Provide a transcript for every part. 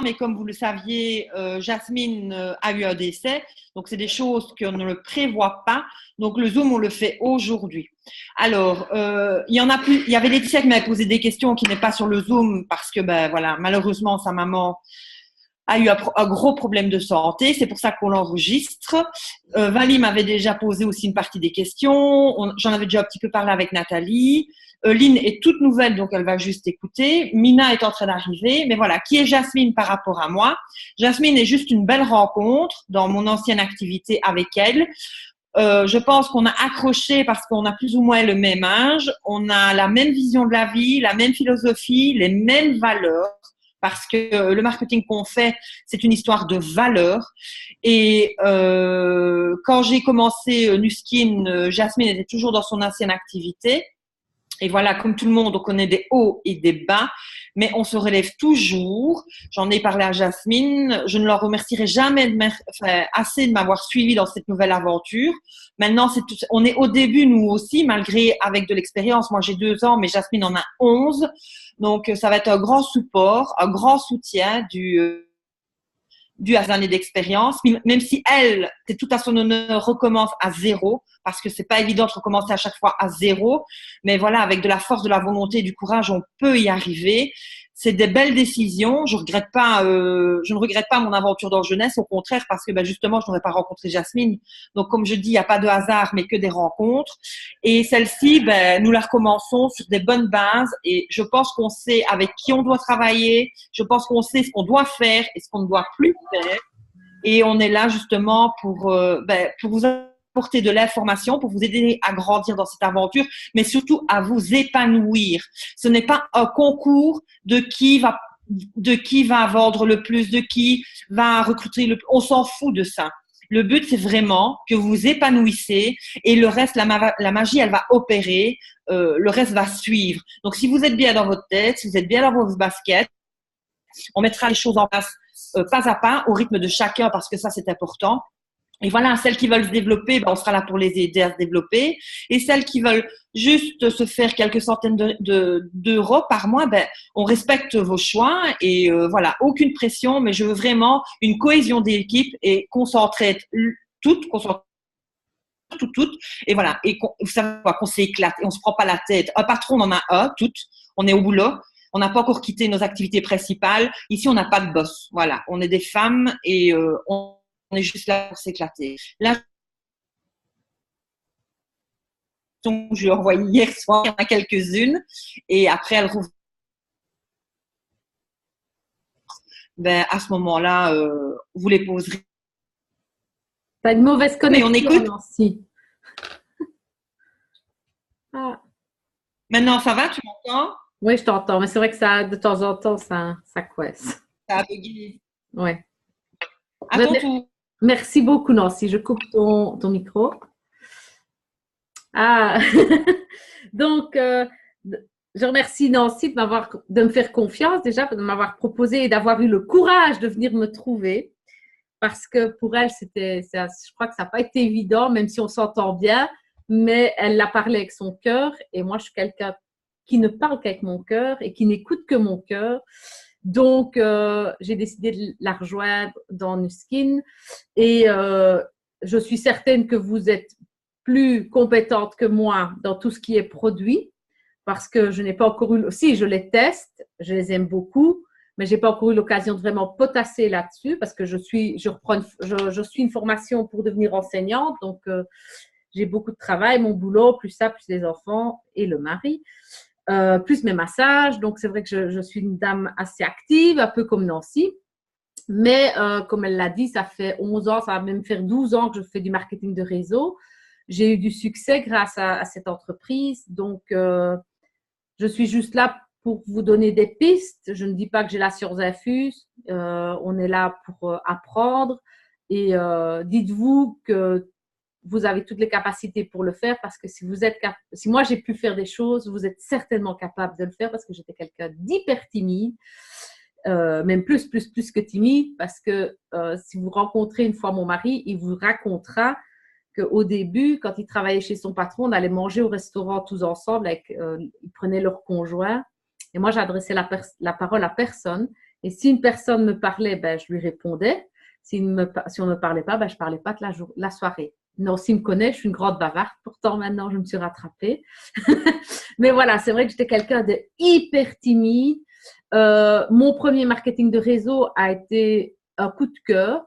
mais comme vous le saviez, Jasmine a eu un décès. Donc, c'est des choses qu'on ne le prévoit pas. Donc, le Zoom, on le fait aujourd'hui. Alors, il y avait Laetitia qui m'avait posé des questions qui n'est pas sur le Zoom parce que, ben voilà, malheureusement, sa maman a eu un gros problème de santé. C'est pour ça qu'on l'enregistre. Vali m'avait déjà posé aussi une partie des questions. J'en avais déjà un petit peu parlé avec Nathalie. Lynn est toute nouvelle, donc elle va juste écouter. Mina est en train d'arriver. Mais voilà, qui est Jasmine par rapport à moi? Jasmine est juste une belle rencontre dans mon ancienne activité avec elle. Je pense qu'on a accroché parce qu'on a plus ou moins le même âge. On a la même vision de la vie, la même philosophie, les mêmes valeurs. Parce que le marketing qu'on fait, c'est une histoire de valeurs. Et quand j'ai commencé Nuskin, Jasmine était toujours dans son ancienne activité. Et voilà, comme tout le monde, on connaît des hauts et des bas, mais on se relève toujours. J'en ai parlé à Jasmine. Je ne leur remercierai jamais assez de m'avoir suivi dans cette nouvelle aventure. Maintenant, on est au début, nous aussi, malgré avec de l'expérience. Moi, j'ai 2 ans, mais Jasmine en a 11. Donc, ça va être un grand support, un grand soutien dû à ses années d'expérience, même si elle, c'est tout à son honneur, recommence à zéro, parce que c'est pas évident de recommencer à chaque fois à zéro, mais voilà, avec de la force, de la volonté et du courage, on peut y arriver. C'est des belles décisions. Je ne regrette pas mon aventure dans jeunesse, au contraire, parce que justement, je n'aurais pas rencontré Jasmine. Donc, comme je dis, il n'y a pas de hasard, mais que des rencontres. Et celle-ci, nous la recommençons sur des bonnes bases. Et je pense qu'on sait avec qui on doit travailler. Je pense qu'on sait ce qu'on doit faire et ce qu'on ne doit plus faire. Et on est là justement pour vous apporter de l'information, pour vous aider à grandir dans cette aventure, mais surtout à vous épanouir. Ce n'est pas un concours de qui va vendre le plus, de qui va recruter le plus. On s'en fout de ça. Le but, c'est vraiment que vous vous épanouissez et le reste, la magie, elle va opérer, le reste va suivre. Donc, si vous êtes bien dans votre tête, si vous êtes bien dans vos baskets, on mettra les choses en place pas à pas, au rythme de chacun, parce que ça, c'est important. Et voilà, celles qui veulent se développer, on sera là pour les aider à se développer. Et celles qui veulent juste se faire quelques centaines d'euros par mois, on respecte vos choix. Et voilà, aucune pression, mais je veux vraiment une cohésion d'équipe et qu'on s'entraide toutes. Et voilà, et vous savez quoi, qu'on s'éclate et on se prend pas la tête. Un patron, on en a un, toutes. On est au boulot. On n'a pas encore quitté nos activités principales. Ici, on n'a pas de boss. Voilà, on est des femmes et on est juste là pour s'éclater. Là, je lui ai envoyé hier soir, il y en a quelques-unes. Et après, elle rouvre. À ce moment-là, vous les poserez. T'as une mauvaise connexion, on écoute. Nancy. Ah. Maintenant, ça va, tu m'entends? Oui, je t'entends, mais c'est vrai que ça, de temps en temps, ça coince. Ça a bugué. Oui. À ton tour. Merci beaucoup, Nancy. Je coupe ton micro. Ah, donc, je remercie Nancy de me faire confiance déjà, de m'avoir proposé et d'avoir eu le courage de venir me trouver. Parce que pour elle, je crois que ça n'a pas été évident, même si on s'entend bien, mais elle l'a parlé avec son cœur. Et moi, je suis quelqu'un qui ne parle qu'avec mon cœur et qui n'écoute que mon cœur. Donc, j'ai décidé de la rejoindre dans Nuskin. Et je suis certaine que vous êtes plus compétente que moi dans tout ce qui est produit, parce que je n'ai pas encore eu… Si, je les teste, je les aime beaucoup, mais je n'ai pas encore eu l'occasion de vraiment potasser là-dessus, parce que je suis une formation pour devenir enseignante, donc j'ai beaucoup de travail, mon boulot, plus ça, plus les enfants et le mari. Plus mes massages. Donc, c'est vrai que je suis une dame assez active, un peu comme Nancy. Mais comme elle l'a dit, ça fait 11 ans, ça va même faire 12 ans que je fais du marketing de réseau. J'ai eu du succès grâce à cette entreprise. Donc, je suis juste là pour vous donner des pistes. Je ne dis pas que j'ai la science infuse. On est là pour apprendre. Et dites-vous que vous avez toutes les capacités pour le faire, parce que si moi j'ai pu faire des choses, vous êtes certainement capable de le faire, parce que j'étais quelqu'un d'hyper timide, même plus que timide, parce que si vous rencontrez une fois mon mari, il vous racontera qu'au début, quand il travaillait chez son patron, on allait manger au restaurant tous ensemble, ils prenaient leur conjoint, et moi j'adressais la parole à personne, Et si une personne me parlait, ben, je lui répondais. Si on ne me parlait pas, ben, je ne parlais pas de la soirée. Non, s'il me connaît, je suis une grande bavarde. Pourtant, maintenant, je me suis rattrapée. Mais voilà, c'est vrai que j'étais quelqu'un de hyper timide. Mon premier marketing de réseau a été un coup de cœur.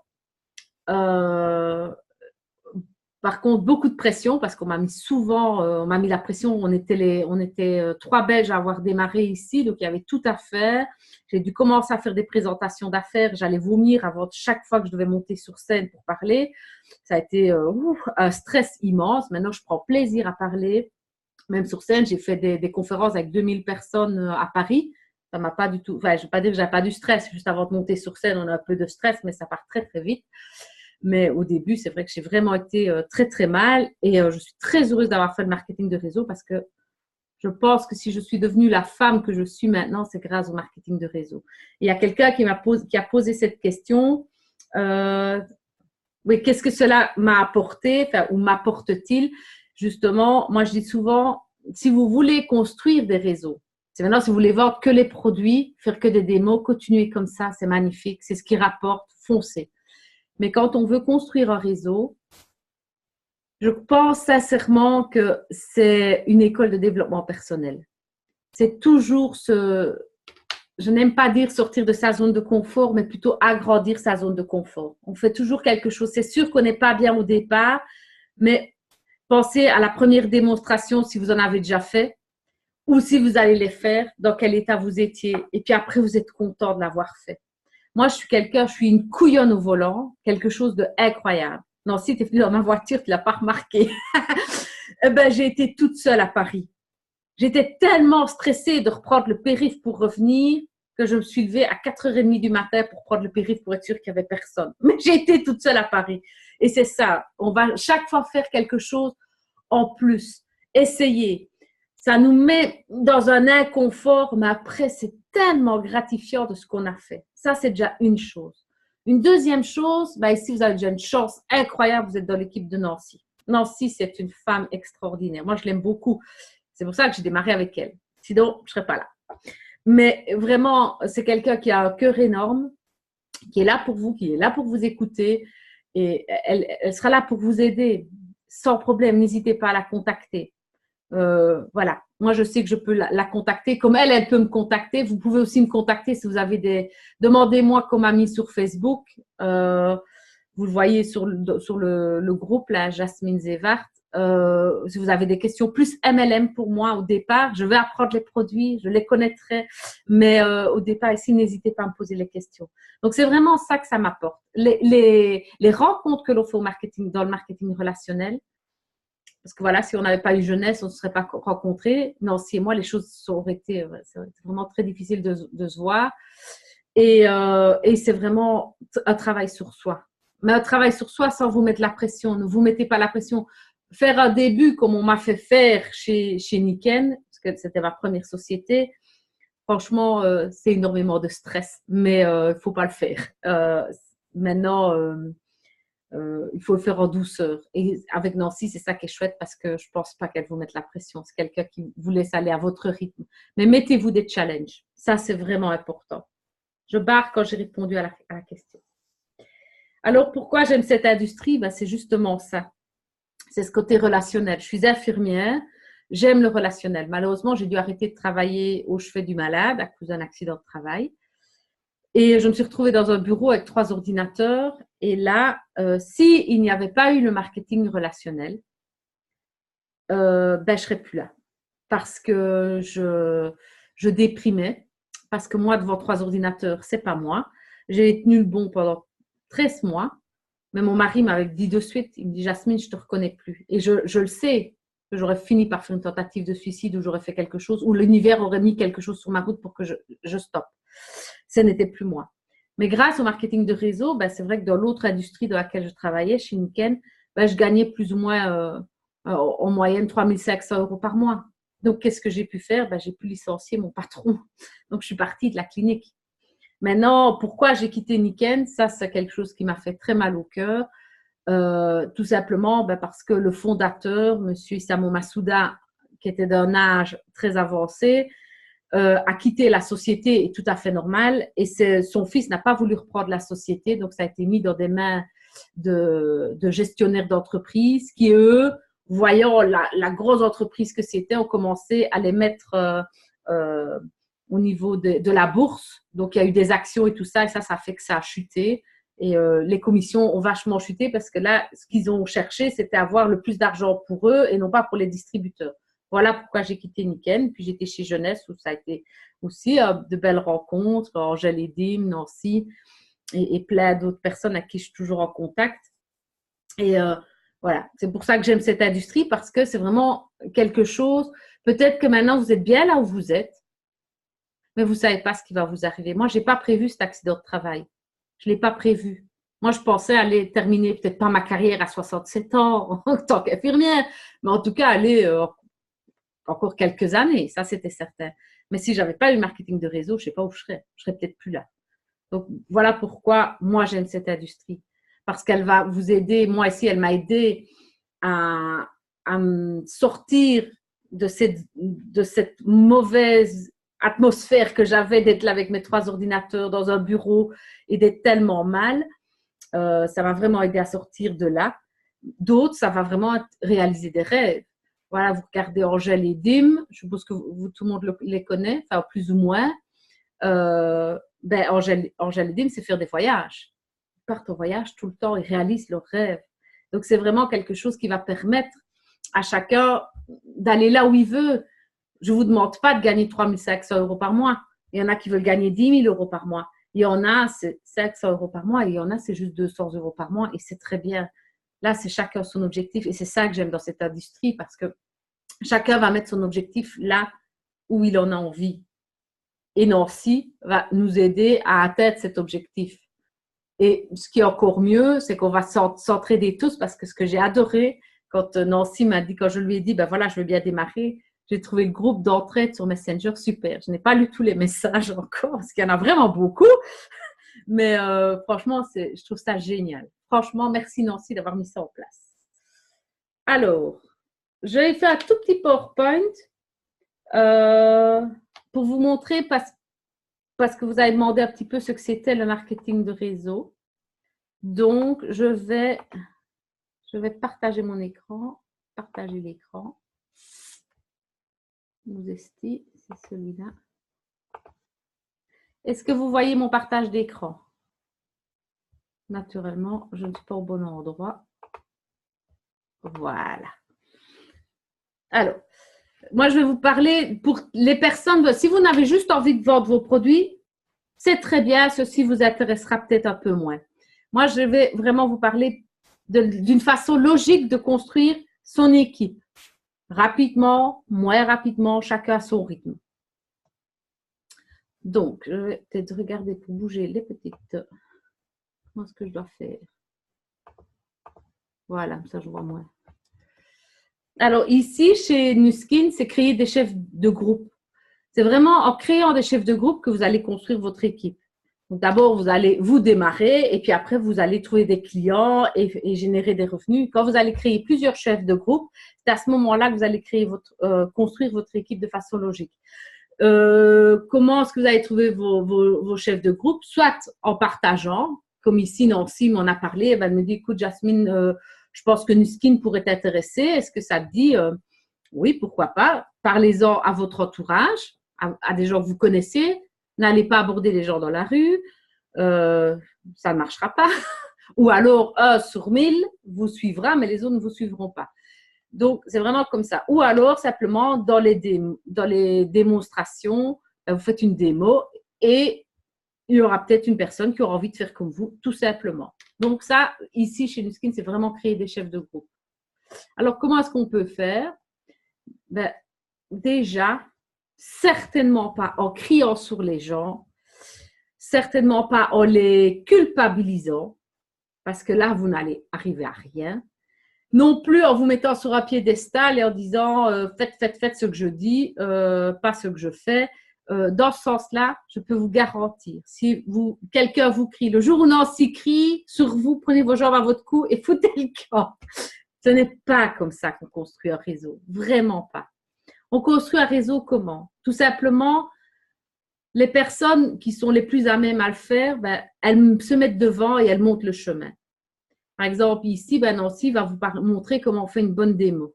Par contre, beaucoup de pression parce qu'on m'a mis souvent, on m'a mis la pression. On était trois Belges à avoir démarré ici, donc il y avait tout à faire. J'ai dû commencer à faire des présentations d'affaires. J'allais vomir avant chaque fois que je devais monter sur scène pour parler. Ça a été un stress immense. Maintenant, je prends plaisir à parler. Même sur scène, j'ai fait des conférences avec 2000 personnes à Paris. Ça m'a pas du tout, enfin, je ne vais pas dire que j'avais pas du stress. Juste avant de monter sur scène, on a un peu de stress, mais ça part très, très vite. Mais au début, c'est vrai que j'ai vraiment été très, très mal. Et je suis très heureuse d'avoir fait le marketing de réseau parce que je pense que si je suis devenue la femme que je suis maintenant, c'est grâce au marketing de réseau. Et il y a quelqu'un qui a posé cette question. Oui, qu'est-ce que cela m'a apporté, enfin, ou m'apporte-t-il? Justement, moi, je dis souvent, si vous voulez construire des réseaux, c'est maintenant, si vous voulez vendre que les produits, faire que des démos, continuer comme ça, c'est magnifique, c'est ce qui rapporte, foncez. Mais quand on veut construire un réseau, je pense sincèrement que c'est une école de développement personnel. C'est toujours je n'aime pas dire sortir de sa zone de confort, mais plutôt agrandir sa zone de confort. On fait toujours quelque chose. C'est sûr qu'on n'est pas bien au départ, mais pensez à la première démonstration si vous en avez déjà fait ou si vous allez les faire, dans quel état vous étiez. Et puis après, vous êtes content de l'avoir fait. Moi, je suis une couillonne au volant, quelque chose d'incroyable. Non, si tu es venu dans ma voiture, tu ne l'as pas remarqué. Eh ben, j'ai été toute seule à Paris. J'étais tellement stressée de reprendre le périph' pour revenir que je me suis levée à 4h30 du matin pour prendre le périph' pour être sûre qu'il n'y avait personne. Mais j'ai été toute seule à Paris. Et c'est ça. On va chaque fois faire quelque chose en plus. Essayer. Ça nous met dans un inconfort, mais après, c'est tellement gratifiant de ce qu'on a fait. Ça, c'est déjà une chose. Une deuxième chose, ben ici, vous avez déjà une chance incroyable, vous êtes dans l'équipe de Nancy. Nancy, c'est une femme extraordinaire. Moi, je l'aime beaucoup. C'est pour ça que j'ai démarré avec elle. Sinon, je ne serais pas là. Mais vraiment, c'est quelqu'un qui a un cœur énorme, qui est là pour vous, qui est là pour vous écouter. Et elle sera là pour vous aider sans problème. N'hésitez pas à la contacter. Voilà. Moi, je sais que je peux la contacter. Comme elle peut me contacter. Vous pouvez aussi me contacter si vous avez des… Demandez-moi comme amie sur Facebook. Vous le voyez sur le groupe, là, Jasmine Zevart. Si vous avez des questions plus MLM pour moi au départ, je vais apprendre les produits, je les connaîtrai, mais au départ ici, n'hésitez pas à me poser les questions. Donc, c'est vraiment ça que ça m'apporte. Les rencontres que l'on fait au marketing, dans le marketing relationnel, parce que voilà, si on n'avait pas eu jeunesse, on ne se serait pas rencontrés. Nancy et moi, les choses auraient été vraiment très difficile de se voir. Et c'est vraiment un travail sur soi. Mais un travail sur soi sans vous mettre la pression. Ne vous mettez pas la pression. Faire un début comme on m'a fait faire chez Niken, parce que c'était ma première société, franchement, c'est énormément de stress. Mais il ne faut pas le faire. Maintenant, il faut le faire en douceur. Et avec Nancy, c'est ça qui est chouette parce que je ne pense pas qu'elle vous mette la pression. C'est quelqu'un qui vous laisse aller à votre rythme. Mais mettez-vous des challenges. Ça, c'est vraiment important. Je barre quand j'ai répondu à la question. Alors, pourquoi j'aime cette industrie? Ben, c'est justement ça. C'est ce côté relationnel. Je suis infirmière. J'aime le relationnel. Malheureusement, j'ai dû arrêter de travailler au chevet du malade à cause d'un accident de travail. Et je me suis retrouvée dans un bureau avec 3 ordinateurs. Et là, s'il n'y avait pas eu le marketing relationnel, ben, je ne serais plus là. Parce que je déprimais. Parce que moi, devant 3 ordinateurs, ce n'est pas moi. J'ai tenu le bon pendant 13 mois. Mais mon mari m'avait dit de suite, il me dit, Jasmine, je ne te reconnais plus. Et je le sais que j'aurais fini par faire une tentative de suicide ou j'aurais fait quelque chose, ou l'univers aurait mis quelque chose sur ma route pour que je stoppe. Ce n'était plus moi. Mais grâce au marketing de réseau, ben, c'est vrai que dans l'autre industrie dans laquelle je travaillais, chez Niken, ben, je gagnais plus ou moins en moyenne 3 500 € par mois. Donc, qu'est-ce que j'ai pu faire? Ben, j'ai pu licencier mon patron. Donc, je suis partie de la clinique. Maintenant, pourquoi j'ai quitté Niken? Ça, c'est quelque chose qui m'a fait très mal au cœur. Tout simplement ben, parce que le fondateur, M. Isamo Masuda, qui était d'un âge très avancé, a quitté la société, est tout à fait normal. Et son fils n'a pas voulu reprendre la société, donc ça a été mis dans des mains de gestionnaires d'entreprise qui, eux, voyant la grosse entreprise que c'était, ont commencé à les mettre au niveau de la bourse. Donc, il y a eu des actions et tout ça, et ça fait que ça a chuté. Et les commissions ont vachement chuté parce que là, ce qu'ils ont cherché, c'était avoir le plus d'argent pour eux et non pas pour les distributeurs. Voilà pourquoi j'ai quitté Niken. Puis j'étais chez Jeunesse où ça a été aussi de belles rencontres, Angèle et Dim, Nancy et plein d'autres personnes à qui je suis toujours en contact. Et voilà, c'est pour ça que j'aime cette industrie parce que c'est vraiment quelque chose. Peut-être que maintenant vous êtes bien là où vous êtes, mais vous ne savez pas ce qui va vous arriver. Moi, je n'ai pas prévu cet accident de travail. Je ne l'ai pas prévu. Moi, je pensais aller terminer peut-être pas ma carrière à 67 ans en tant qu'infirmière, mais en tout cas aller encore quelques années, ça c'était certain. Mais si je n'avais pas eu le marketing de réseau, je ne sais pas où je serais. Je serais peut-être plus là. Donc, voilà pourquoi moi j'aime cette industrie. Parce qu'elle va vous aider. Moi ici, elle m'a aidé à me sortir de cette mauvaise atmosphère que j'avais d'être là avec mes 3 ordinateurs dans un bureau et d'être tellement mal. Ça m'a vraiment aidé à sortir de là. D'autres, ça va vraiment réaliser des rêves. Voilà, vous regardez Angèle et Dim, je suppose que tout le monde les connaît, enfin plus ou moins. Angèle et Dim, c'est faire des voyages. Ils partent en voyage tout le temps, ils réalisent leurs rêves. Donc, c'est vraiment quelque chose qui va permettre à chacun d'aller là où il veut. Je ne vous demande pas de gagner 3 500 € par mois. Il y en a qui veulent gagner 10 000 € par mois. Il y en a, c'est 500 € par mois et il y en a, c'est juste 200 € par mois et c'est très bien. Là, c'est chacun son objectif et c'est ça que j'aime dans cette industrie parce que chacun va mettre son objectif là où il en a envie. Et Nancy va nous aider à atteindre cet objectif. Et ce qui est encore mieux, c'est qu'on va s'entraider tous parce que ce que j'ai adoré quand Nancy m'a dit, quand je lui ai dit, ben voilà, je veux bien démarrer, j'ai trouvé le groupe d'entraide sur Messenger super. Je n'ai pas lu tous les messages encore parce qu'il y en a vraiment beaucoup. Mais franchement, je trouve ça génial. Franchement, merci Nancy d'avoir mis ça en place. Alors, j'ai fait un tout petit PowerPoint pour vous montrer parce que vous avez demandé un petit peu ce que c'était le marketing de réseau. Donc, je vais partager mon écran, partager l'écran. Modestie, c'est celui-là. Est-ce que vous voyez mon partage d'écran? Naturellement, je ne suis pas au bon endroit. Voilà. Alors, moi, je vais vous parler pour les personnes. Si vous n'avez juste envie de vendre vos produits, c'est très bien. Ceci vous intéressera peut-être un peu moins. Moi, je vais vraiment vous parler d'une façon logique de construire son équipe. Rapidement, moins rapidement, chacun à son rythme. Donc, je vais peut-être regarder pour bouger les petites. Comment est-ce que je dois faire? Voilà, ça je vois moins. Alors ici, chez Nuskin, c'est créer des chefs de groupe. C'est vraiment en créant des chefs de groupe que vous allez construire votre équipe. Donc d'abord, vous allez vous démarrer et puis après, vous allez trouver des clients et générer des revenus. Quand vous allez créer plusieurs chefs de groupe, c'est à ce moment-là que vous allez construire votre équipe de façon logique. Comment est-ce que vous allez trouver vos chefs de groupe? Soit en partageant, comme ici Nancy m'en a parlé, elle me dit, écoute Jasmine, je pense que Nuskin pourrait t'intéresser. Est-ce que ça te dit? Oui, pourquoi pas. Parlez-en à votre entourage, à des gens que vous connaissez. N'allez pas aborder les gens dans la rue. Ça ne marchera pas. Ou alors, 1 sur 1000 vous suivra, mais les autres ne vous suivront pas. Donc, c'est vraiment comme ça. Ou alors, simplement, dans les démonstrations, vous faites une démo et il y aura peut-être une personne qui aura envie de faire comme vous, tout simplement. Donc ça, ici, chez Nuskin, c'est vraiment créer des chefs de groupe. Alors, comment est-ce qu'on peut faire? Déjà, certainement pas en criant sur les gens, certainement pas en les culpabilisant, parce que là, vous n'allez arriver à rien. Non plus en vous mettant sur un piédestal et en disant faites ce que je dis, pas ce que je fais. Dans ce sens-là, je peux vous garantir, si quelqu'un vous crie, le jour où Nancy crie sur vous, prenez vos jambes à votre cou et foutez le camp. Ce n'est pas comme ça qu'on construit un réseau, vraiment pas. On construit un réseau comment? Tout simplement les personnes qui sont les plus à même à le faire, ben, elles se mettent devant et elles montrent le chemin. Par exemple, ici, ben, Nancy va vous montrer comment on fait une bonne démo.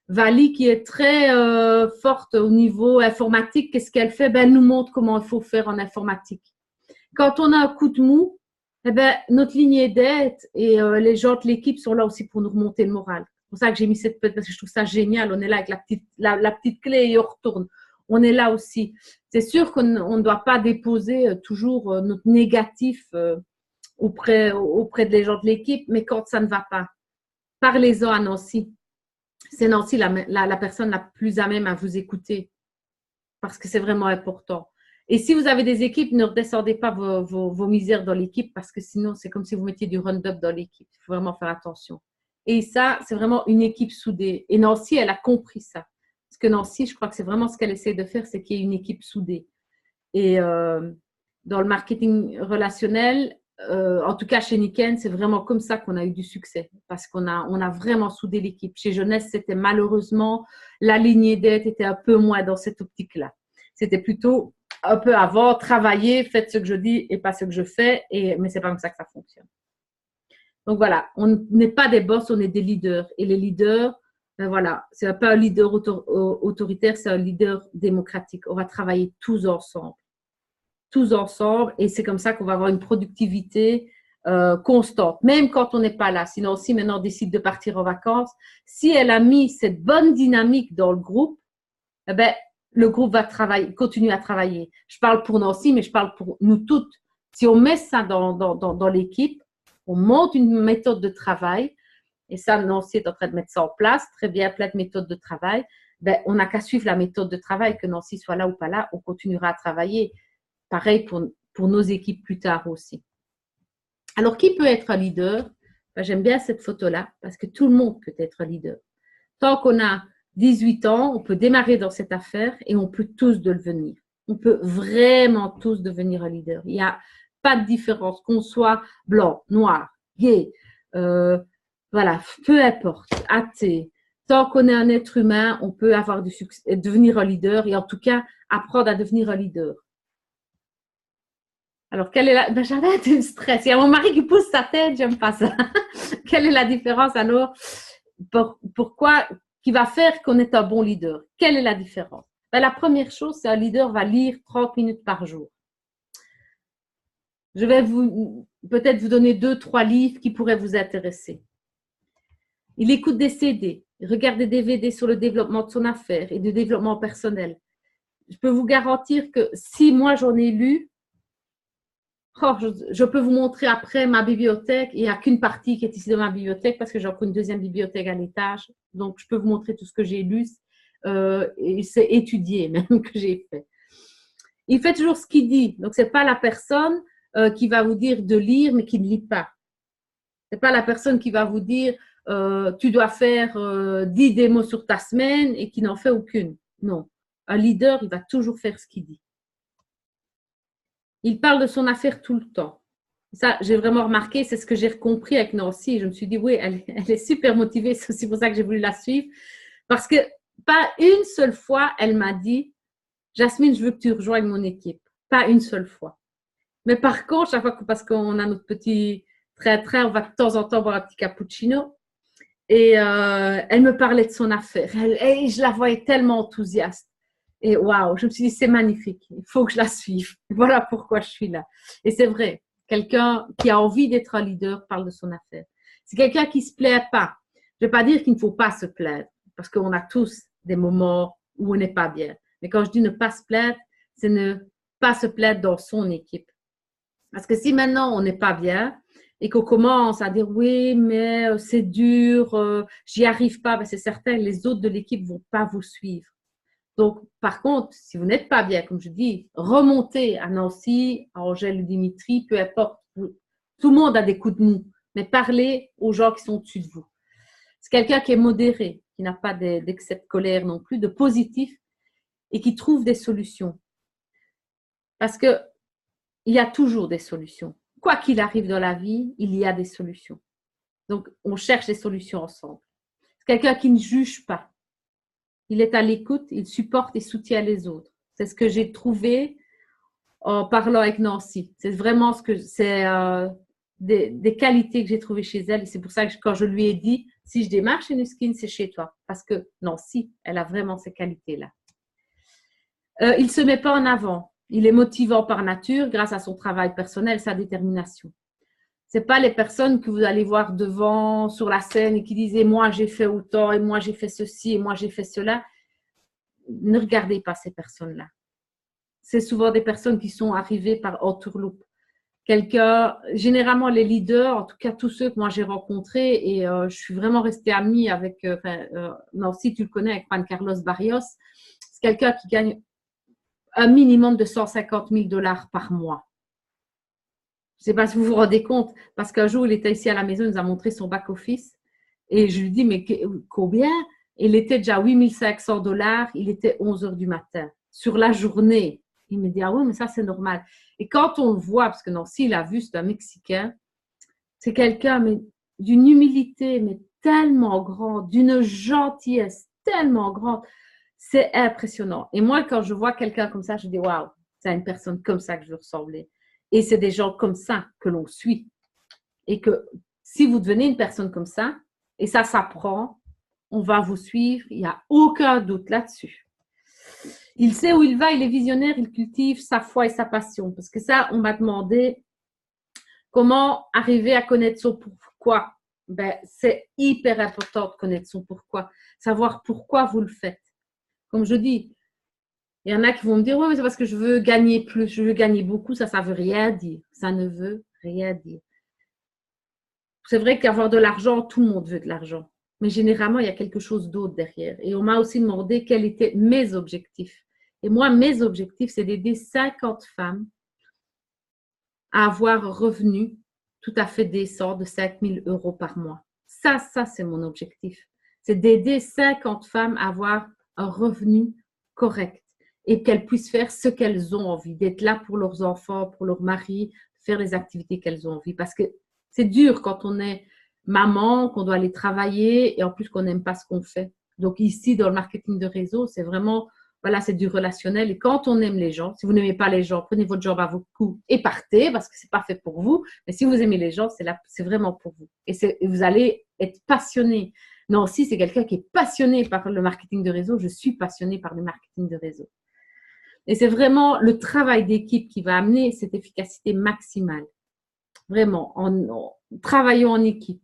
Vali, qui est très forte au niveau informatique, qu'est-ce qu'elle fait? Ben, elle nous montre comment il faut faire en informatique. Quand on a un coup de mou, eh ben, notre lignée d'aide et les gens de l'équipe sont là aussi pour nous remonter le moral. C'est pour ça que j'ai mis cette petite, parce que je trouve ça génial. On est là avec la petite clé et on retourne. On est là aussi. C'est sûr qu'on ne doit pas déposer toujours notre négatif auprès des gens de l'équipe, mais quand ça ne va pas, parlez-en à Nancy. C'est Nancy la personne la plus à même à vous écouter parce que c'est vraiment important. Et si vous avez des équipes, ne redescendez pas vos misères dans l'équipe parce que sinon, c'est comme si vous mettiez du Roundup dans l'équipe. Il faut vraiment faire attention. Et ça, c'est vraiment une équipe soudée. Et Nancy, elle a compris ça. Parce que Nancy, je crois que c'est vraiment ce qu'elle essaie de faire, c'est qu'il y ait une équipe soudée. Et dans le marketing relationnel, en tout cas chez Nikken, c'est vraiment comme ça qu'on a eu du succès parce qu'on a vraiment soudé l'équipe. Chez Jeunesse, c'était malheureusement, la lignée d'aide était un peu moins dans cette optique-là. C'était plutôt un peu avant, travailler, faites ce que je dis et pas ce que je fais, mais c'est pas comme ça que ça fonctionne. Donc voilà, on n'est pas des boss, on est des leaders. Et les leaders, ben voilà, c'est pas un leader autoritaire, c'est un leader démocratique. On va travailler tous ensemble, et c'est comme ça qu'on va avoir une productivité constante, même quand on n'est pas là. Sinon, si maintenant on décide de partir en vacances, si elle a mis cette bonne dynamique dans le groupe, eh ben, le groupe va continuer à travailler. Je parle pour Nancy, mais je parle pour nous toutes. Si on met ça dans l'équipe, on monte une méthode de travail, et ça, Nancy est en train de mettre ça en place, très bien, plein de méthodes de travail, ben, on n'a qu'à suivre la méthode de travail, que Nancy soit là ou pas là, on continuera à travailler. Pareil pour nos équipes plus tard aussi. Alors, qui peut être un leader? Ben, j'aime bien cette photo-là, parce que tout le monde peut être un leader. Tant qu'on a 18 ans, on peut démarrer dans cette affaire et on peut tous devenir. On peut vraiment tous devenir un leader. Il n'y a pas de différence, qu'on soit blanc, noir, gay, voilà, peu importe, athée. Tant qu'on est un être humain, on peut avoir du succès, devenir un leader et en tout cas apprendre à devenir un leader. Alors, quelle est la… Ben, j'avais du stress. Il y a mon mari qui pousse sa tête, j'aime pas ça. Quelle est la différence alors? Pourquoi qui va faire qu'on est un bon leader? Quelle est la différence? Ben, la première chose, c'est un leader va lire 30 minutes par jour. Je vais peut-être vous donner 2-3 livres qui pourraient vous intéresser. Il écoute des CD, il regarde des DVD sur le développement de son affaire et du développement personnel. Je peux vous garantir que si moi j'en ai lu, je peux vous montrer après ma bibliothèque. Il n'y a qu'une partie qui est ici dans ma bibliothèque parce que j'ai encore une deuxième bibliothèque à l'étage. Donc, je peux vous montrer tout ce que j'ai lu. Et c'est étudié même que j'ai fait. Il fait toujours ce qu'il dit. Donc, ce n'est pas la personne qui va vous dire de lire mais qui ne lit pas. Ce n'est pas la personne qui va vous dire tu dois faire 10 démos sur ta semaine et qui n'en fait aucune. Non. Un leader, il va toujours faire ce qu'il dit. Il parle de son affaire tout le temps. Ça, j'ai vraiment remarqué, c'est ce que j'ai compris avec Nancy. Je me suis dit, oui, elle est super motivée. C'est aussi pour ça que j'ai voulu la suivre. Parce que pas une seule fois, elle m'a dit, Jasmine, je veux que tu rejoignes mon équipe. Pas une seule fois. Mais par contre, chaque fois parce qu'on a notre petit train, on va de temps en temps boire un petit cappuccino. Et elle me parlait de son affaire. Et je la voyais tellement enthousiaste. Et waouh, je me suis dit, c'est magnifique, il faut que je la suive. Voilà pourquoi je suis là. Et c'est vrai, quelqu'un qui a envie d'être un leader parle de son affaire. C'est quelqu'un qui ne se plaît pas. Je ne vais pas dire qu'il ne faut pas se plaindre, parce qu'on a tous des moments où on n'est pas bien. Mais quand je dis ne pas se plaindre, c'est ne pas se plaindre dans son équipe. Parce que si maintenant on n'est pas bien et qu'on commence à dire oui, mais c'est dur, j'y arrive pas, ben c'est certain, les autres de l'équipe ne vont pas vous suivre. Donc, par contre, si vous n'êtes pas bien, comme je dis, remontez à Nancy, à Angèle ou Dimitri, peu importe. Tout le monde a des coups de mou, mais parlez aux gens qui sont au-dessus de vous. C'est quelqu'un qui est modéré, qui n'a pas d'excès de colère non plus, de positif et qui trouve des solutions. Parce qu'il y a toujours des solutions. Quoi qu'il arrive dans la vie, il y a des solutions. Donc, on cherche des solutions ensemble. C'est quelqu'un qui ne juge pas. Il est à l'écoute, il supporte et soutient les autres. C'est ce que j'ai trouvé en parlant avec Nancy. C'est vraiment ce que c'est des qualités que j'ai trouvées chez elle. Et c'est pour ça que quand je lui ai dit, si je démarre chez Nuskin, c'est chez toi. Parce que Nancy, elle a vraiment ces qualités-là. Il ne se met pas en avant. Il est motivant par nature grâce à son travail personnel, sa détermination. Ce n'est pas les personnes que vous allez voir devant, sur la scène, et qui disent « moi, j'ai fait autant, et moi, j'ai fait ceci, et moi, j'ai fait cela ». Ne regardez pas ces personnes-là. C'est souvent des personnes qui sont arrivées par entourloupe. Quelqu'un, généralement les leaders, en tout cas tous ceux que moi j'ai rencontrés, et je suis vraiment restée amie avec, Nancy, tu le connais, avec Juan Carlos Barrios, c'est quelqu'un qui gagne un minimum de 150 000 $ par mois. Je ne sais pas si vous vous rendez compte, parce qu'un jour, il était ici à la maison, il nous a montré son back-office, et je lui dis, mais combien? Il était déjà 8 500 $, il était 11 h du matin, sur la journée. Il me dit, ah oui, mais ça, c'est normal. Et quand on le voit, parce que Nancy, il a vu, c'est un Mexicain, c'est quelqu'un d'une humilité, mais tellement grande, d'une gentillesse tellement grande, c'est impressionnant. Et moi, quand je vois quelqu'un comme ça, je dis, waouh, c'est une personne comme ça que je veux ressembler. Et c'est des gens comme ça que l'on suit. Et que si vous devenez une personne comme ça, et ça s'apprend, on va vous suivre, il n'y a aucun doute là-dessus. Il sait où il va, il est visionnaire, il cultive sa foi et sa passion. Parce que ça, on m'a demandé comment arriver à connaître son pourquoi. Ben, c'est hyper important de connaître son pourquoi, savoir pourquoi vous le faites. Comme je dis, il y en a qui vont me dire, oui, mais c'est parce que je veux gagner plus, je veux gagner beaucoup, ça ne veut rien dire. Ça ne veut rien dire. C'est vrai qu'avoir de l'argent, tout le monde veut de l'argent. Mais généralement, il y a quelque chose d'autre derrière. Et on m'a aussi demandé quels étaient mes objectifs. Et moi, mes objectifs, c'est d'aider 50 femmes à avoir un revenu tout à fait décent de 5 000 € par mois. Ça, c'est mon objectif. C'est d'aider 50 femmes à avoir un revenu correct et qu'elles puissent faire ce qu'elles ont envie, d'être là pour leurs enfants, pour leur mari, faire les activités qu'elles ont envie. Parce que c'est dur quand on est maman, qu'on doit aller travailler et en plus qu'on n'aime pas ce qu'on fait. Donc ici, dans le marketing de réseau, c'est vraiment, voilà, c'est du relationnel. Et quand on aime les gens, si vous n'aimez pas les gens, prenez votre jambe à vos coups et partez parce que ce n'est pas fait pour vous. Mais si vous aimez les gens, c'est vraiment pour vous. Et vous allez être passionné. Non, si c'est quelqu'un qui est passionné par le marketing de réseau, je suis passionnée par le marketing de réseau. Et c'est vraiment le travail d'équipe qui va amener cette efficacité maximale. Vraiment, en travaillant en équipe.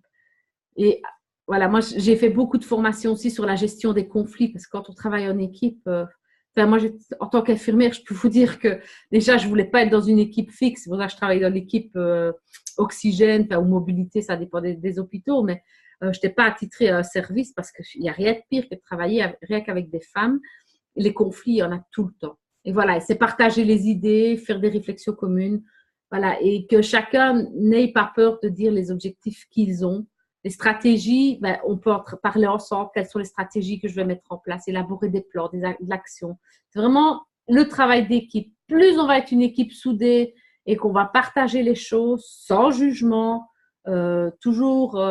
Et voilà, moi, j'ai fait beaucoup de formations aussi sur la gestion des conflits, parce que quand on travaille en équipe, moi, en tant qu'infirmière, je peux vous dire que déjà, je ne voulais pas être dans une équipe fixe. C'est pour ça que je travaillais dans l'équipe oxygène ou mobilité, ça dépend des hôpitaux, mais je n'étais pas attitrée à un service parce qu'il n'y a rien de pire que de travailler rien qu'avec des femmes. Les conflits, il y en a tout le temps. Et voilà, c'est partager les idées, faire des réflexions communes. Voilà, et que chacun n'ait pas peur de dire les objectifs qu'ils ont. Les stratégies, ben, on peut parler ensemble. Quelles sont les stratégies que je vais mettre en place? Élaborer des plans, de l'action. C'est vraiment le travail d'équipe. Plus on va être une équipe soudée et qu'on va partager les choses sans jugement, toujours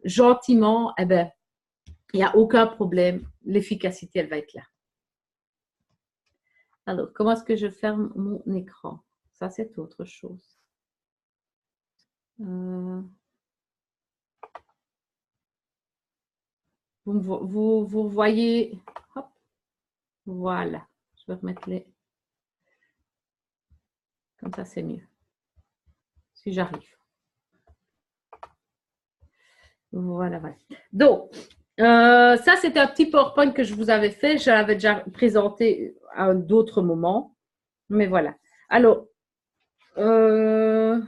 gentiment, eh ben, il n'y a aucun problème. L'efficacité, elle va être là. Alors, comment est-ce que je ferme mon écran? Ça, c'est autre chose. Vous voyez, hop, voilà. Je vais remettre les. Comme ça, c'est mieux. Si j'arrive. Voilà, voilà. Donc, ça, c'était un petit PowerPoint que je vous avais fait. Je l'avais déjà présenté à d'autres moments. Mais voilà. Alors, ah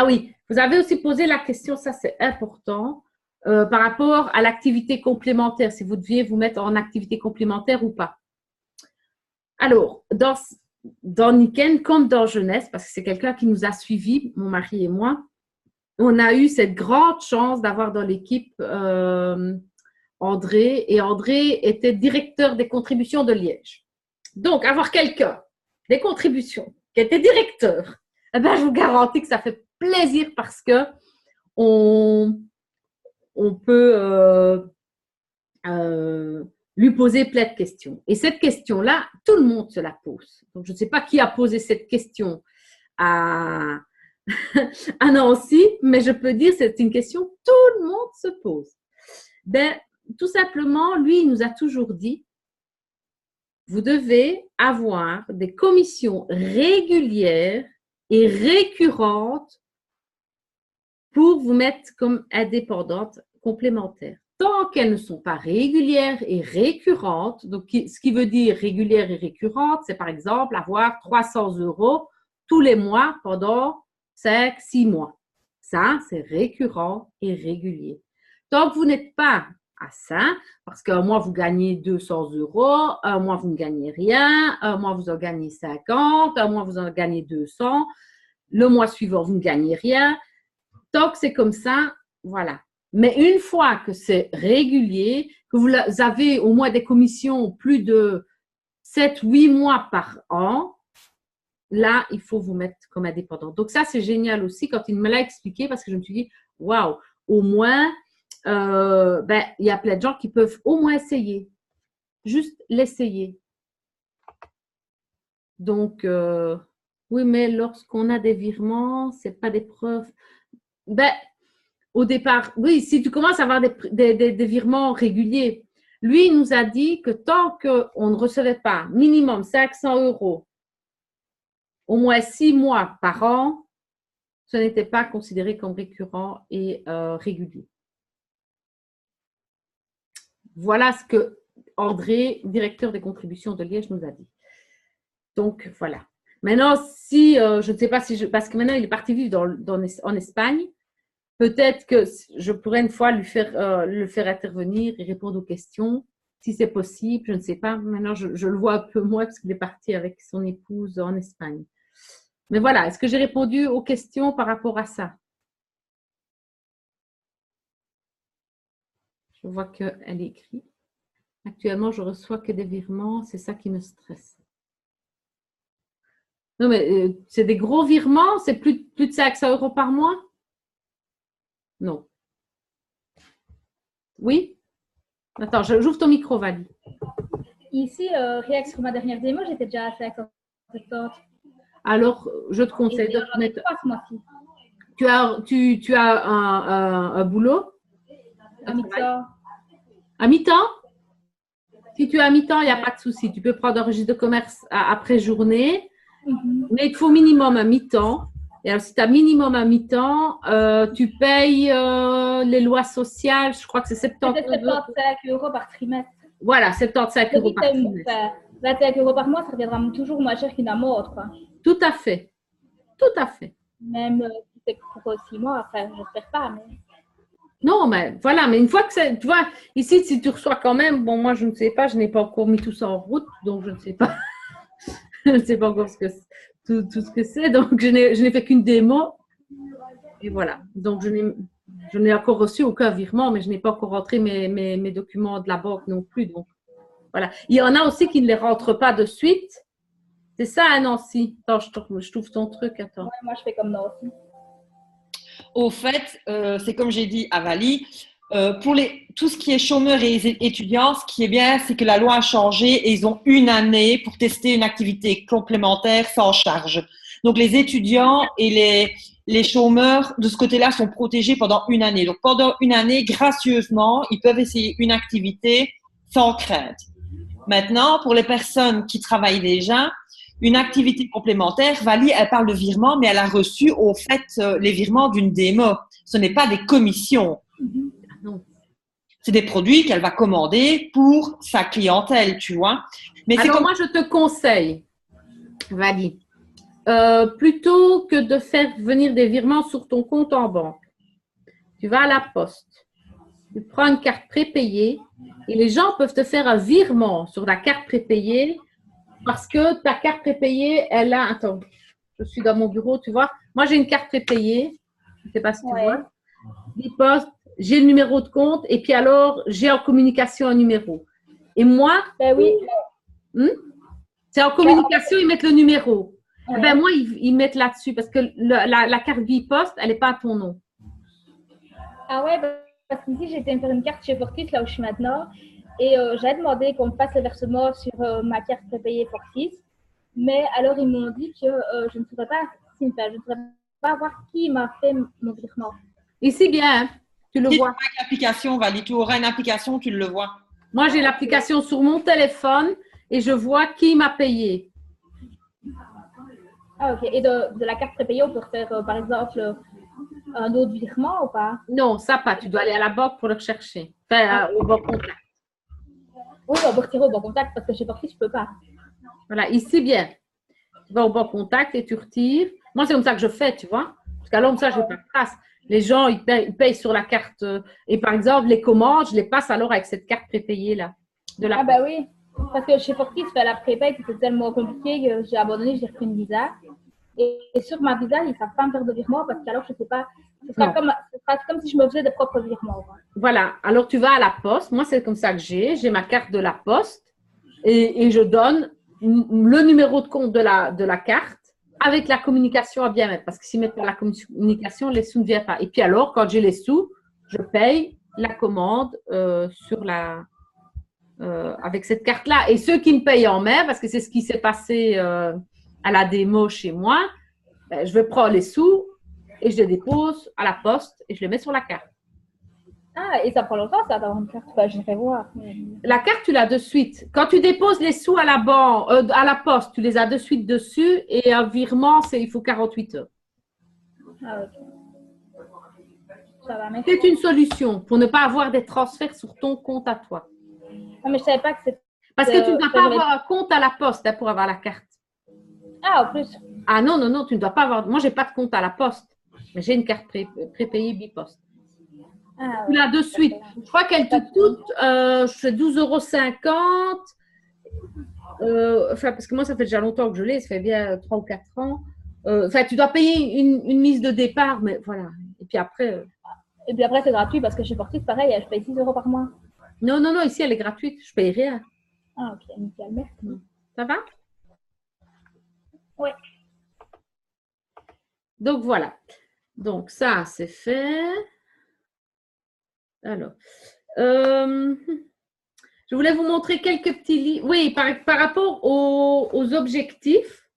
oui, vous avez aussi posé la question, ça c'est important, par rapport à l'activité complémentaire, si vous deviez vous mettre en activité complémentaire ou pas. Alors, dans Niken, comme dans Jeunesse, parce que c'est quelqu'un qui nous a suivis, mon mari et moi, on a eu cette grande chance d'avoir dans l'équipe André, et André était directeur des contributions de Liège. Donc, avoir quelqu'un des contributions qui était directeur, eh ben, je vous garantis que ça fait plaisir parce que on peut lui poser plein de questions. Et cette question-là, tout le monde se la pose. Donc, je ne sais pas qui a posé cette question à, à Nancy, mais je peux dire que c'est une question que tout le monde se pose. Ben, tout simplement, lui, il nous a toujours dit, vous devez avoir des commissions régulières et récurrentes pour vous mettre comme indépendante complémentaire. Tant qu'elles ne sont pas régulières et récurrentes, donc ce qui veut dire régulière et récurrente, c'est par exemple avoir 300 € tous les mois pendant 5-6 mois. Ça, c'est récurrent et régulier. Tant que vous n'êtes pas à ça, parce qu'un mois, vous gagnez 200 €, un mois, vous ne gagnez rien, un mois, vous en gagnez 50, un mois, vous en gagnez 200, le mois suivant, vous ne gagnez rien. Tant que c'est comme ça, voilà. Mais une fois que c'est régulier, que vous avez au moins des commissions plus de 7-8 mois par an, là, il faut vous mettre comme indépendant. Donc ça, c'est génial aussi quand il me l'a expliqué parce que je me suis dit, waouh, au moins, il y a plein de gens qui peuvent au moins essayer. Juste l'essayer. Donc, oui, mais lorsqu'on a des virements, ce n'est pas des preuves. Au départ, oui, si tu commences à avoir des virements réguliers, lui, il nous a dit que tant qu'on ne recevait pas minimum 500 € au moins 6 mois par an, ce n'était pas considéré comme récurrent et régulier. Voilà ce que André, directeur des contributions de Liège, nous a dit. Donc, voilà. Maintenant, si, je ne sais pas si parce que maintenant, il est parti vivre en Espagne, peut-être que je pourrais une fois le faire intervenir et répondre aux questions, si c'est possible, je ne sais pas. Maintenant, je le vois un peu moins parce qu'il est parti avec son épouse en Espagne. Mais voilà, est-ce que j'ai répondu aux questions par rapport à ça? Je vois qu'elle écrit. Actuellement, je reçois que des virements, c'est ça qui me stresse. Non, mais c'est des gros virements, c'est plus de 500 € par mois? Non. Oui? Attends, j'ouvre ton micro, Valie. Ici, rien que sur ma dernière démo, j'étais déjà à 50-70. Alors, je te conseille de te mettre… ce mois-ci. Tu as un boulot? À mi-temps. À mi-temps? Si tu es à mi-temps, il n'y a pas de souci. Tu peux prendre un registre de commerce après journée, mais il te faut minimum à mi-temps. Et alors, si tu as minimum à mi-temps, tu payes les lois sociales, je crois que c'est 75 € par trimestre. Voilà, 75 € par trimestre. 25 € par mois, ça reviendra toujours moins cher qu'une amende, quoi. Tout à fait. Tout à fait. Même si c'est pour 6 mois, enfin, j'espère pas, mais… Non, mais voilà, mais une fois que c'est… Tu vois, ici, si tu reçois quand même… Bon, moi, je ne sais pas, je n'ai pas encore mis tout ça en route, donc je ne sais pas. Je ne sais pas encore tout ce que c'est. Donc, je n'ai fait qu'une démo. Et voilà. Donc, je n'ai encore reçu aucun virement, mais je n'ai pas encore rentré mes documents de la banque non plus. Donc, voilà. Il y en a aussi qui ne les rentrent pas de suite. C'est ça, Nancy? Attends, je trouve ton truc. Attends. Ouais, moi, je fais comme Nancy. Au fait, c'est comme j'ai dit à Valie, pour tout ce qui est chômeurs et étudiants, ce qui est bien, c'est que la loi a changé et ils ont 1 année pour tester une activité complémentaire sans charge. Donc, les étudiants et les chômeurs, de ce côté-là, sont protégés pendant 1 année. Donc, pendant 1 année, gracieusement, ils peuvent essayer une activité sans crainte. Maintenant, pour les personnes qui travaillent déjà, une activité complémentaire, Valie, elle parle de virement, mais elle a reçu au fait les virements d'une démo. Ce n'est pas des commissions. Non. C'est des produits qu'elle va commander pour sa clientèle, tu vois. Mais alors, moi, je te conseille, Valie, plutôt que de faire venir des virements sur ton compte en banque, tu vas à la poste, tu prends une carte prépayée et les gens peuvent te faire un virement sur la carte prépayée parce que ta carte prépayée, elle a… Attends, je suis dans mon bureau, tu vois. Moi, j'ai une carte prépayée. Je ne sais pas si tu vois. Poste, j'ai le numéro de compte et puis alors, j'ai en communication un numéro. Et moi… Ben oui. C'est en communication, ils mettent le numéro. Ouais. Ben moi, ils mettent là-dessus parce que la carte Bipost, elle n'est pas à ton nom. Ah ouais, parce qu'ici, j'ai été me faire une carte chez Fortis, là où je suis maintenant. Et j'avais demandé qu'on me fasse le versement sur ma carte prépayée Fortis. Mais alors, ils m'ont dit que je ne saurais pas, je ne saurais pas voir qui m'a fait mon virement. Ici, bien, hein, tu le Si tu vois. as l'application, Valie, tu auras une application, tu le vois. Moi, j'ai l'application sur mon téléphone et je vois qui m'a payé. Ah, ok. Et de la carte prépayée, on peut faire, par exemple, un autre virement ou pas? Non, ça pas. Tu dois aller à la banque pour le rechercher. Enfin, au banque contact. Oui, on peut retirer au bon contact parce que chez Fortis, je ne peux pas. Voilà, ici, bien. Tu vas au banque contact et tu retires. Moi, c'est comme ça que je fais, tu vois. Parce qu'alors, comme ça, je n'ai pas de trace. Les gens, ils payent sur la carte. Et par exemple, les commandes, je les passe alors avec cette carte prépayée-là. Ah, bah oui. Parce que chez Fortis, faire la prépaye, c'était tellement compliqué que j'ai abandonné, j'ai repris une visa. Et sur ma visa, ils ne savent pas me faire de virement parce qu'alors, je ne sais pas. Ce sera comme si je me faisais de propres virements. Voilà. Alors, tu vas à la poste. Moi, c'est comme ça que j'ai ma carte de la poste et je donne le numéro de compte de la carte avec la communication à bien mettre. Parce que s'ils ne mettent pas la communication, les sous ne viennent pas. Et puis alors, quand j'ai les sous, je paye la commande avec cette carte-là. Et ceux qui me payent en mai, parce que c'est ce qui s'est passé à la démo chez moi, ben, je vais prendre les sous et je les dépose à la poste et je les mets sur la carte. Ah, et ça prend longtemps, ça, d'avoir une carte. Bah, j'irai voir. La carte, tu l'as de suite. Quand tu déposes les sous à la banque, à la poste, tu les as de suite dessus et un virement, il faut 48 heures. Ah, ok. Ça va, merci. C'est une solution pour ne pas avoir des transferts sur ton compte à toi. Ah, mais je ne savais pas que c'était. Parce que tu ne dois pas avoir un compte à la poste pour avoir la carte. Ah, en plus. Ah non, non, non, tu ne dois pas avoir. Moi, je n'ai pas de compte à la poste, mais j'ai une carte prépayée Bipost. Ah, Tu l'as de suite. Je crois qu'elle te coûte 12,50 €. Enfin, parce que moi, ça fait déjà longtemps que je l'ai, ça fait bien 3 ou 4 ans. Enfin, tu dois payer une mise de départ, mais voilà. Et puis après. Et puis après, c'est gratuit parce que chez Fortis, pareil, je paye 6 € par mois. Non, non, non, ici, elle est gratuite. Je ne paye rien. Ah, ok, nickel, merci. Ça va? Oui. Donc, voilà. Donc, ça, c'est fait. Alors, je voulais vous montrer quelques petits livres. Oui, par rapport aux objectifs,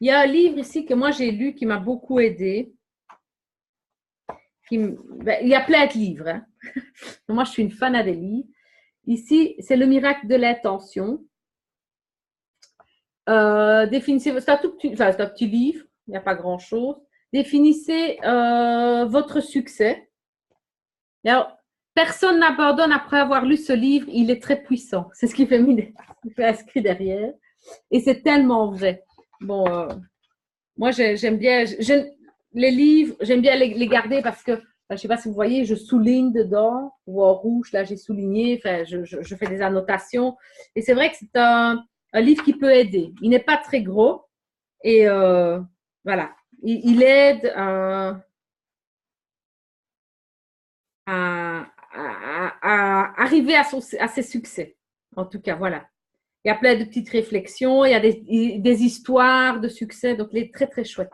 il y a un livre ici que moi j'ai lu qui m'a beaucoup aidé. Il y a plein de livres. Hein. Moi, je suis une fan des livres. Ici, c'est Le miracle de l'intention. Définissez, c'est un petit livre, il n'y a pas grand-chose. Définissez votre succès. Alors, personne n'abandonne après avoir lu ce livre, il est très puissant. C'est ce qui fait inscrit derrière. Et c'est tellement vrai. Bon, moi, j'aime bien les livres, j'aime bien les garder parce que, je ne sais pas si vous voyez, je souligne dedans, ou en rouge, là, j'ai souligné, enfin, je fais des annotations. Et c'est vrai que c'est un livre qui peut aider. Il n'est pas très gros et voilà, il aide à arriver à ses succès. En tout cas, voilà. Il y a plein de petites réflexions, il y a des histoires de succès, donc il est très, très chouette.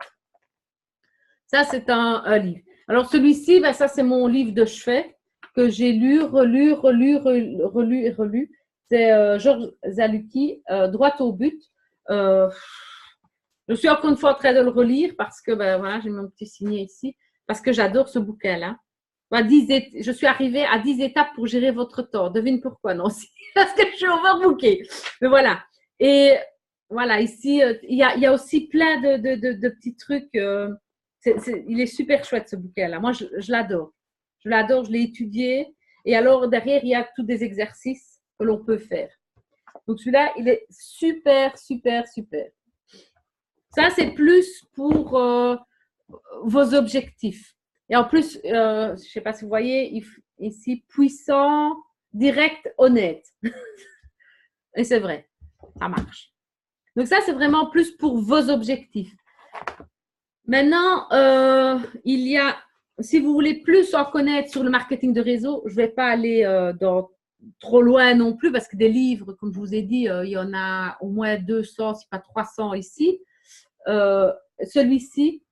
Ça, c'est un livre. Alors, celui-ci, ben, ça, c'est mon livre de chevet que j'ai lu, relu et relu. C'est Georges Zaluki, Droit au but. Je suis encore une fois en train de le relire parce que, ben, voilà, j'ai mon petit signet ici, parce que j'adore ce bouquin-là. Je suis arrivée à 10 étapes pour gérer votre temps. Devine pourquoi, non? Parce que je suis overbookée. Mais voilà. Et voilà, ici, il y a aussi plein de petits trucs. Il est super chouette, ce bouquin-là. Moi, je l'adore. Je l'adore, je l'ai étudié. Et alors, derrière, il y a tous des exercices que l'on peut faire. Donc, celui-là, il est super, super, super. Ça, c'est plus pour vos objectifs. Et en plus, je ne sais pas si vous voyez, ici, puissant, direct, honnête. Et c'est vrai, ça marche. Donc ça, c'est vraiment plus pour vos objectifs. Maintenant, il y a, si vous voulez plus en connaître sur le marketing de réseau, je ne vais pas aller trop loin non plus parce que des livres, comme je vous ai dit, il y en a au moins 200, si pas 300 ici. Celui-ci,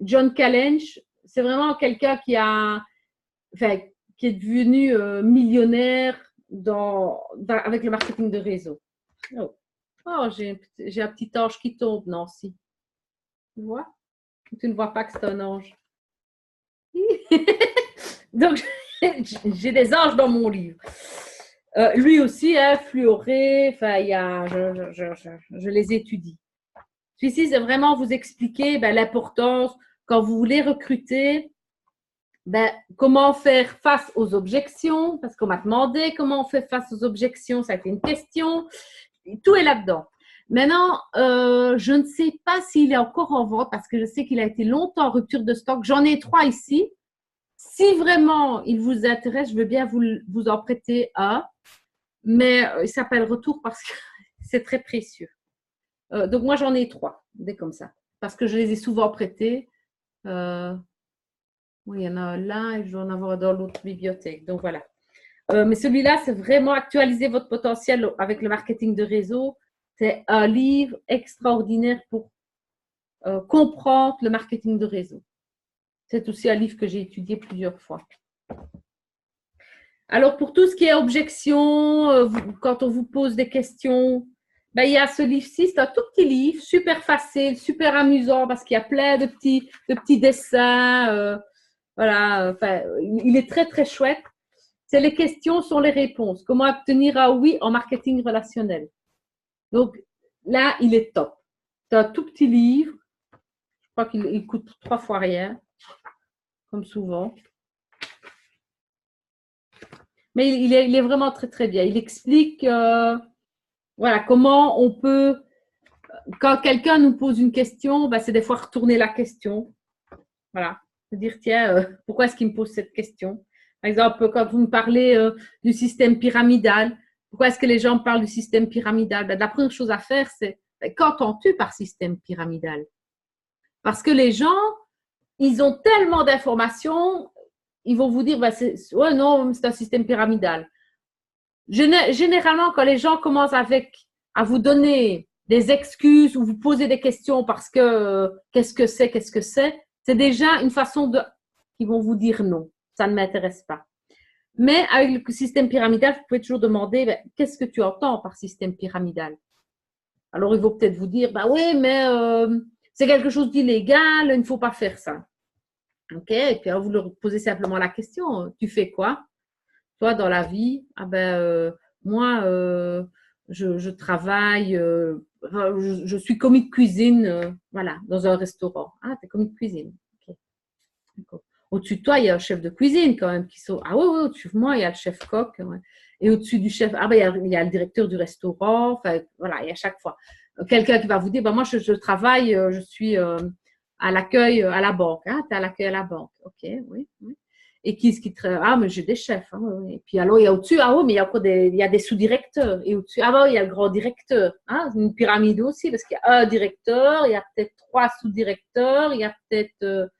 John Challenge, c'est vraiment quelqu'un qui a enfin, qui est devenu millionnaire avec le marketing de réseau. Oh, oh j'ai un petit ange qui tombe, Nancy. Tu vois? Tu ne vois pas que c'est un ange. Donc, j'ai des anges dans mon livre. Lui aussi, hein, fluoré, enfin, je les étudie. Celui-ci, c'est vraiment vous expliquer l'importance, quand vous voulez recruter, comment faire face aux objections, parce qu'on m'a demandé comment on fait face aux objections, ça a été une question, tout est là-dedans. Maintenant, je ne sais pas s'il est encore en vente, parce que je sais qu'il a été longtemps en rupture de stock. J'en ai 3 ici. Si vraiment il vous intéresse, je veux bien vous en prêter un, mais il s'appelle Retour parce que c'est très précieux. Donc, moi, j'en ai 3, des comme ça, parce que je les ai souvent prêtés. Oui, il y en a là et je vais en avoir dans l'autre bibliothèque. Donc, voilà. Mais celui-là, c'est vraiment actualiser votre potentiel avec le marketing de réseau. C'est un livre extraordinaire pour comprendre le marketing de réseau. C'est aussi un livre que j'ai étudié plusieurs fois. Alors, pour tout ce qui est objection, quand on vous pose des questions, il y a ce livre-ci, c'est un tout petit livre, super facile, super amusant parce qu'il y a plein de petits dessins. Voilà, il est très, très chouette. C'est les questions sur les réponses. Comment obtenir un oui en marketing relationnel. Donc, là, il est top. C'est un tout petit livre. Je crois qu'il coûte 3 fois rien, comme souvent. Mais il est vraiment très, très bien. Il explique voilà, comment on peut, quand quelqu'un nous pose une question, c'est des fois retourner la question. Voilà, se dire, tiens, pourquoi est-ce qu'il me pose cette question? Par exemple, quand vous me parlez du système pyramidal, pourquoi est-ce que les gens parlent du système pyramidal? La première chose à faire, c'est qu'entends-tu par système pyramidal? Parce que les gens, ils ont tellement d'informations, ils vont vous dire, ouais, non, c'est un système pyramidal. Généralement, quand les gens commencent à vous donner des excuses ou vous poser des questions parce que qu'est-ce que c'est déjà une façon qu'ils vont vous dire non, ça ne m'intéresse pas. Mais avec le système pyramidal, vous pouvez toujours demander qu'est-ce que tu entends par système pyramidal? Alors, ils vont peut-être vous dire oui, mais c'est quelque chose d'illégal, il ne faut pas faire ça. OK, et puis alors, vous leur posez simplement la question, tu fais quoi? Toi, dans la vie, moi, je travaille, je suis commis de cuisine, voilà, dans un restaurant. Ah, tu es commis de cuisine. Okay. Au-dessus de toi, il y a un chef de cuisine quand même qui sont. Ah oui, au-dessus de moi, il y a le chef coq. Ouais. Et au-dessus du chef, il y a le directeur du restaurant. Enfin, voilà, il y a chaque fois quelqu'un qui va vous dire, moi, je travaille, je suis à l'accueil à la banque. Ah, tu es à l'accueil à la banque. OK, oui. Et qui travaille? Ah, mais j'ai des chefs. Hein, oui. Et puis alors, il y a au-dessus, mais il y a encore il y a des sous-directeurs. Et au-dessus, il y a le grand directeur. Hein, c'est une pyramide aussi, parce qu'il y a un directeur, il y a peut-être 3 sous-directeurs, il y a peut-être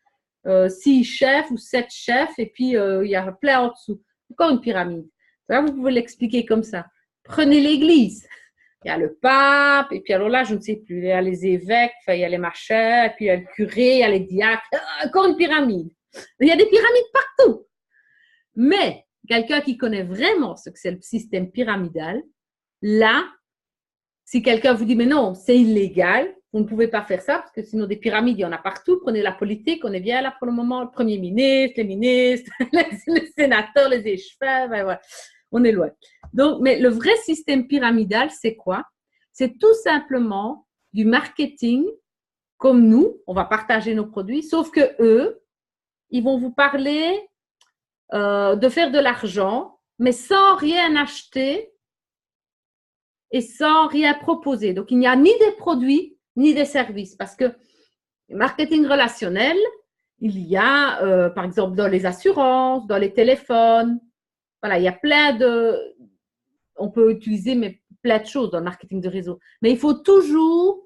6 chefs ou 7 chefs, et puis il y a plein en dessous. Encore une pyramide. Là, vous pouvez l'expliquer comme ça. Prenez l'église. Il y a le pape, et puis alors là, je ne sais plus, il y a les évêques, il y a les machins, et puis il y a le curé, il y a les diacres. Encore une pyramide. Il y a des pyramides partout. Mais quelqu'un qui connaît vraiment ce que c'est le système pyramidal, là, si quelqu'un vous dit, mais non, c'est illégal, vous ne pouvez pas faire ça, parce que sinon des pyramides, il y en a partout. Prenez la politique, on est bien là pour le moment, le Premier ministre, les ministres, les sénateurs, les échevins, voilà. On est loin. Donc, mais le vrai système pyramidal, c'est quoi? C'est tout simplement du marketing comme nous, on va partager nos produits, sauf que eux, ils vont vous parler de faire de l'argent, mais sans rien acheter et sans rien proposer. Donc, il n'y a ni des produits, ni des services. Parce que marketing relationnel, il y a, par exemple, dans les assurances, dans les téléphones, voilà, il y a plein de… On peut utiliser plein de choses dans le marketing de réseau. Mais il faut toujours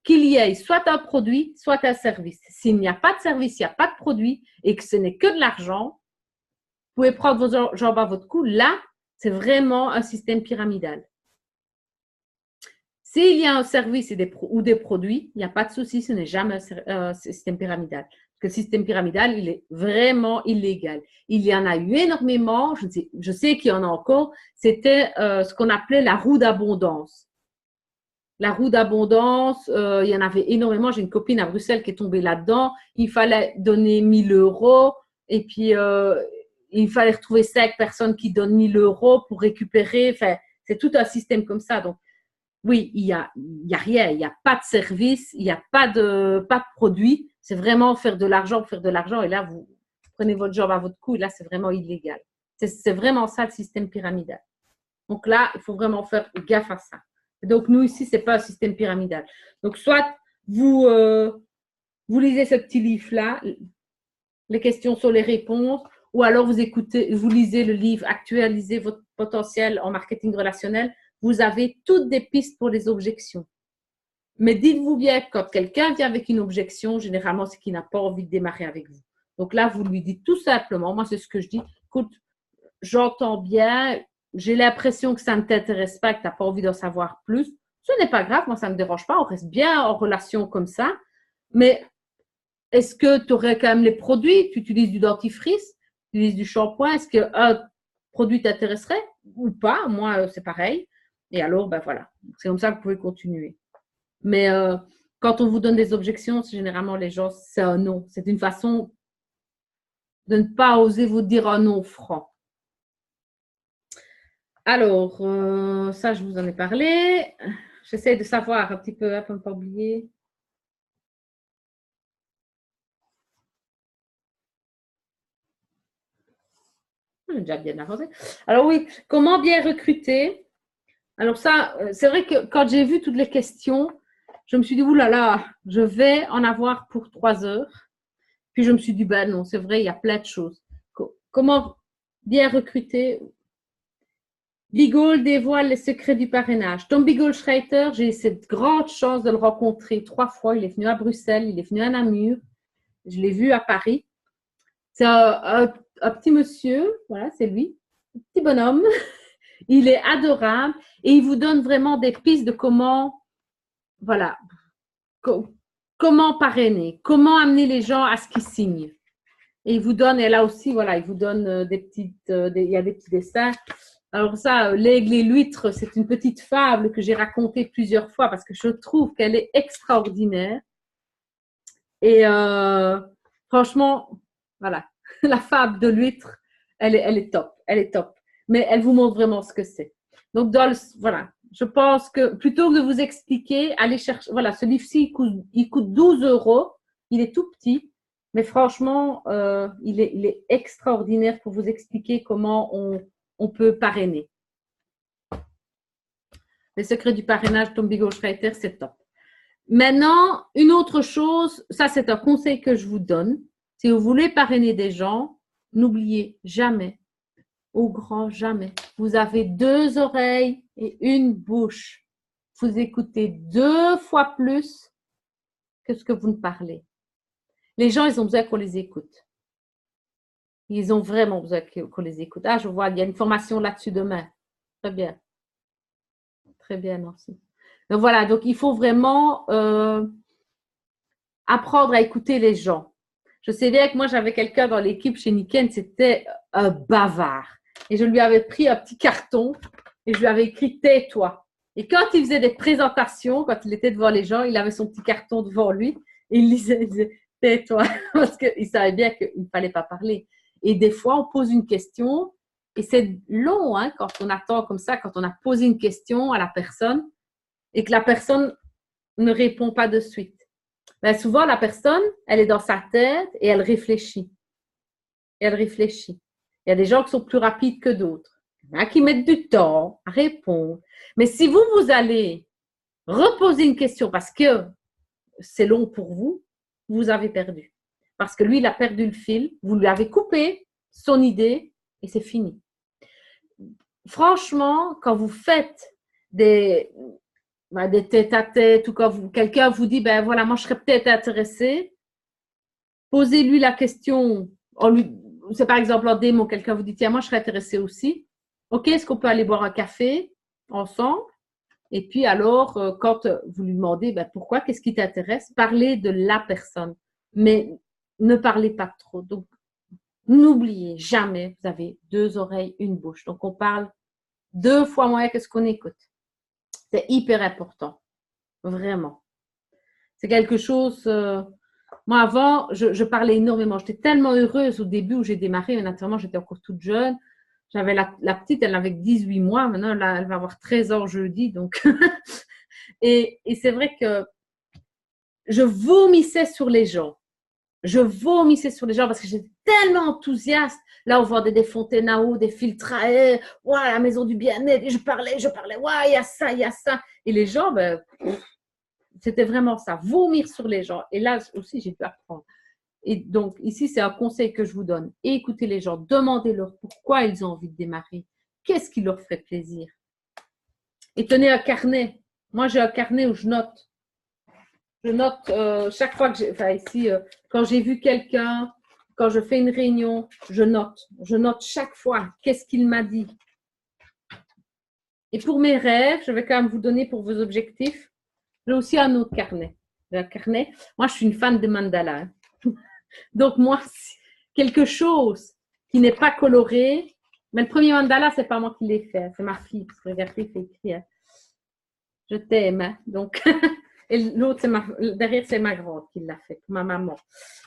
qu'il y ait soit un produit, soit un service. S'il n'y a pas de service, il n'y a pas de produit et que ce n'est que de l'argent, vous pouvez prendre vos jambes à votre cou. Là, c'est vraiment un système pyramidal. S'il y a un service ou des produits, il n'y a pas de souci, ce n'est jamais un système pyramidal. que le système pyramidal, il est vraiment illégal. Il y en a eu énormément, je sais qu'il y en a encore, c'était ce qu'on appelait la roue d'abondance. La roue d'abondance, il y en avait énormément. J'ai une copine à Bruxelles qui est tombée là-dedans. Il fallait donner 1 000 euros et puis il fallait retrouver 5 personnes qui donnent 1 000 euros pour récupérer. Enfin, c'est tout un système comme ça. Donc, oui, il y a rien. Il n'y a pas de service, il n'y a pas de produit. C'est vraiment faire de l'argent pour faire de l'argent. Et là, vous prenez votre job à votre cou. Et là, c'est vraiment illégal. C'est vraiment ça le système pyramidal. Donc là, il faut vraiment faire gaffe à ça. Donc, nous, ici, ce n'est pas un système pyramidal. Donc, soit vous lisez ce petit livre-là, les questions sur les réponses, ou alors vous lisez le livre « Actualiser votre potentiel en marketing relationnel ». Vous avez toutes des pistes pour les objections. Mais dites-vous bien que quand quelqu'un vient avec une objection, généralement, c'est qu'il n'a pas envie de démarrer avec vous. Donc là, vous lui dites tout simplement, moi, c'est ce que je dis, écoute, j'entends bien, j'ai l'impression que ça ne t'intéresse pas, que tu n'as pas envie d'en savoir plus. Ce n'est pas grave, moi, ça ne me dérange pas. On reste bien en relation comme ça. Mais est-ce que tu aurais quand même les produits? Tu utilises du dentifrice, tu utilises du shampoing. Est-ce qu'un produit t'intéresserait ou pas? Moi, c'est pareil. Et alors, ben voilà. C'est comme ça que vous pouvez continuer. Mais quand on vous donne des objections, généralement, les gens, c'est un non. C'est une façon de ne pas oser vous dire un non franc. Alors, ça, je vous en ai parlé. J'essaie de savoir un petit peu, pour ne pas oublier. J'ai déjà bien avancé. Alors oui, comment bien recruter? Alors ça, c'est vrai que quand j'ai vu toutes les questions, je me suis dit, oulala, je vais en avoir pour 3 heures. Puis je me suis dit, ben non, c'est vrai, il y a plein de choses. Comment bien recruter? Bigol dévoile les secrets du parrainage. Tom Bigol-Schreiter, j'ai eu cette grande chance de le rencontrer 3 fois. Il est venu à Bruxelles, il est venu à Namur. Je l'ai vu à Paris. C'est un petit monsieur, voilà, c'est lui, un petit bonhomme. Il est adorable et il vous donne vraiment des pistes de comment, voilà, comment parrainer, comment amener les gens à ce qu'ils signent. Et il vous donne, et là aussi, voilà, il vous donne des petites, il y a des petits dessins. Alors ça, l'aigle et l'huître, c'est une petite fable que j'ai racontée plusieurs fois parce que je trouve qu'elle est extraordinaire. Et franchement, voilà, la fable de l'huître, elle est top, elle est top. Mais elle vous montre vraiment ce que c'est. Donc, voilà, je pense que plutôt que de vous expliquer, allez chercher, voilà, ce livre-ci, il coûte 12 €. Il est tout petit, mais franchement, il est extraordinaire pour vous expliquer comment on peut parrainer. Les secrets du parrainage, Tom Bigol-Schreiter, c'est top. Maintenant, une autre chose, ça c'est un conseil que je vous donne. Si vous voulez parrainer des gens, n'oubliez jamais, au grand jamais, vous avez 2 oreilles et une bouche. Vous écoutez 2 fois plus que ce que vous ne parlez. Les gens, ils ont besoin qu'on les écoute. Ils ont vraiment besoin qu'on les écoute. Ah, je vois, il y a une formation là-dessus demain. Très bien. Très bien, merci. Donc voilà, donc il faut vraiment apprendre à écouter les gens. Je sais bien que moi, j'avais quelqu'un dans l'équipe chez Niken, c'était un bavard. Et je lui avais pris un petit carton et je lui avais écrit « Tais-toi ». Et quand il faisait des présentations, quand il était devant les gens, il avait son petit carton devant lui et il disait « Tais-toi » parce qu'il savait bien qu'il ne fallait pas parler. Et des fois, on pose une question et c'est long hein, quand on attend comme ça, quand on a posé une question à la personne et que la personne ne répond pas de suite. Ben, souvent, la personne, elle est dans sa tête et elle réfléchit. Et elle réfléchit. Il y a des gens qui sont plus rapides que d'autres. Il y en a qui mettent du temps à répondre. Mais si vous allez reposer une question parce que c'est long pour vous, vous avez perdu. Parce que lui, il a perdu le fil, vous lui avez coupé son idée et c'est fini. Franchement, quand vous faites des tête-à-tête ou quand quelqu'un vous dit, ben voilà, moi je serais peut-être intéressée, posez-lui la question. C'est par exemple en démo, quelqu'un vous dit, tiens, moi je serais intéressée aussi. Ok, est-ce qu'on peut aller boire un café ensemble? Et puis alors, quand vous lui demandez, ben pourquoi, qu'est-ce qui t'intéresse? Parlez de la personne. Mais ne parlez pas trop. Donc, n'oubliez jamais, vous avez 2 oreilles, une bouche. Donc, on parle 2 fois moins que ce qu'on écoute. C'est hyper important, vraiment. C'est quelque chose… moi, avant, je parlais énormément. J'étais tellement heureuse au début où j'ai démarré. Naturellement, j'étais encore toute jeune. J'avais la petite, elle avait 18 mois. Maintenant, elle va avoir 13 ans jeudi. Donc et c'est vrai que je vomissais sur les gens. Je vomissais sur les gens parce que j'étais tellement enthousiaste. Là, on vendait des fontaines à eau, des filtres à air, ouais, la maison du bien-être. Et je parlais, ouais, il y a ça, il y a ça. Et les gens, ben, c'était vraiment ça, vomir sur les gens. Et là aussi, j'ai dû apprendre. Et donc, ici, c'est un conseil que je vous donne. Écoutez les gens, demandez-leur pourquoi ils ont envie de démarrer. Qu'est-ce qui leur ferait plaisir? Et tenez un carnet. Moi, j'ai un carnet où je note. Je note chaque fois que j'ai… Enfin, ici, quand j'ai vu quelqu'un, quand je fais une réunion, je note. Je note chaque fois qu'est-ce qu'il m'a dit. Et pour mes rêves, je vais quand même vous donner pour vos objectifs. J'ai aussi un autre carnet. Un carnet. Moi, je suis une fan de mandala. Hein. Donc, moi, quelque chose qui n'est pas coloré, mais le premier mandala, ce n'est pas moi qui l'ai fait, c'est ma fille. Parce que regardez, c'est écrit. Hein. Je t'aime. Hein. Donc, et l'autre, derrière, c'est ma grande qui l'a fait, ma maman.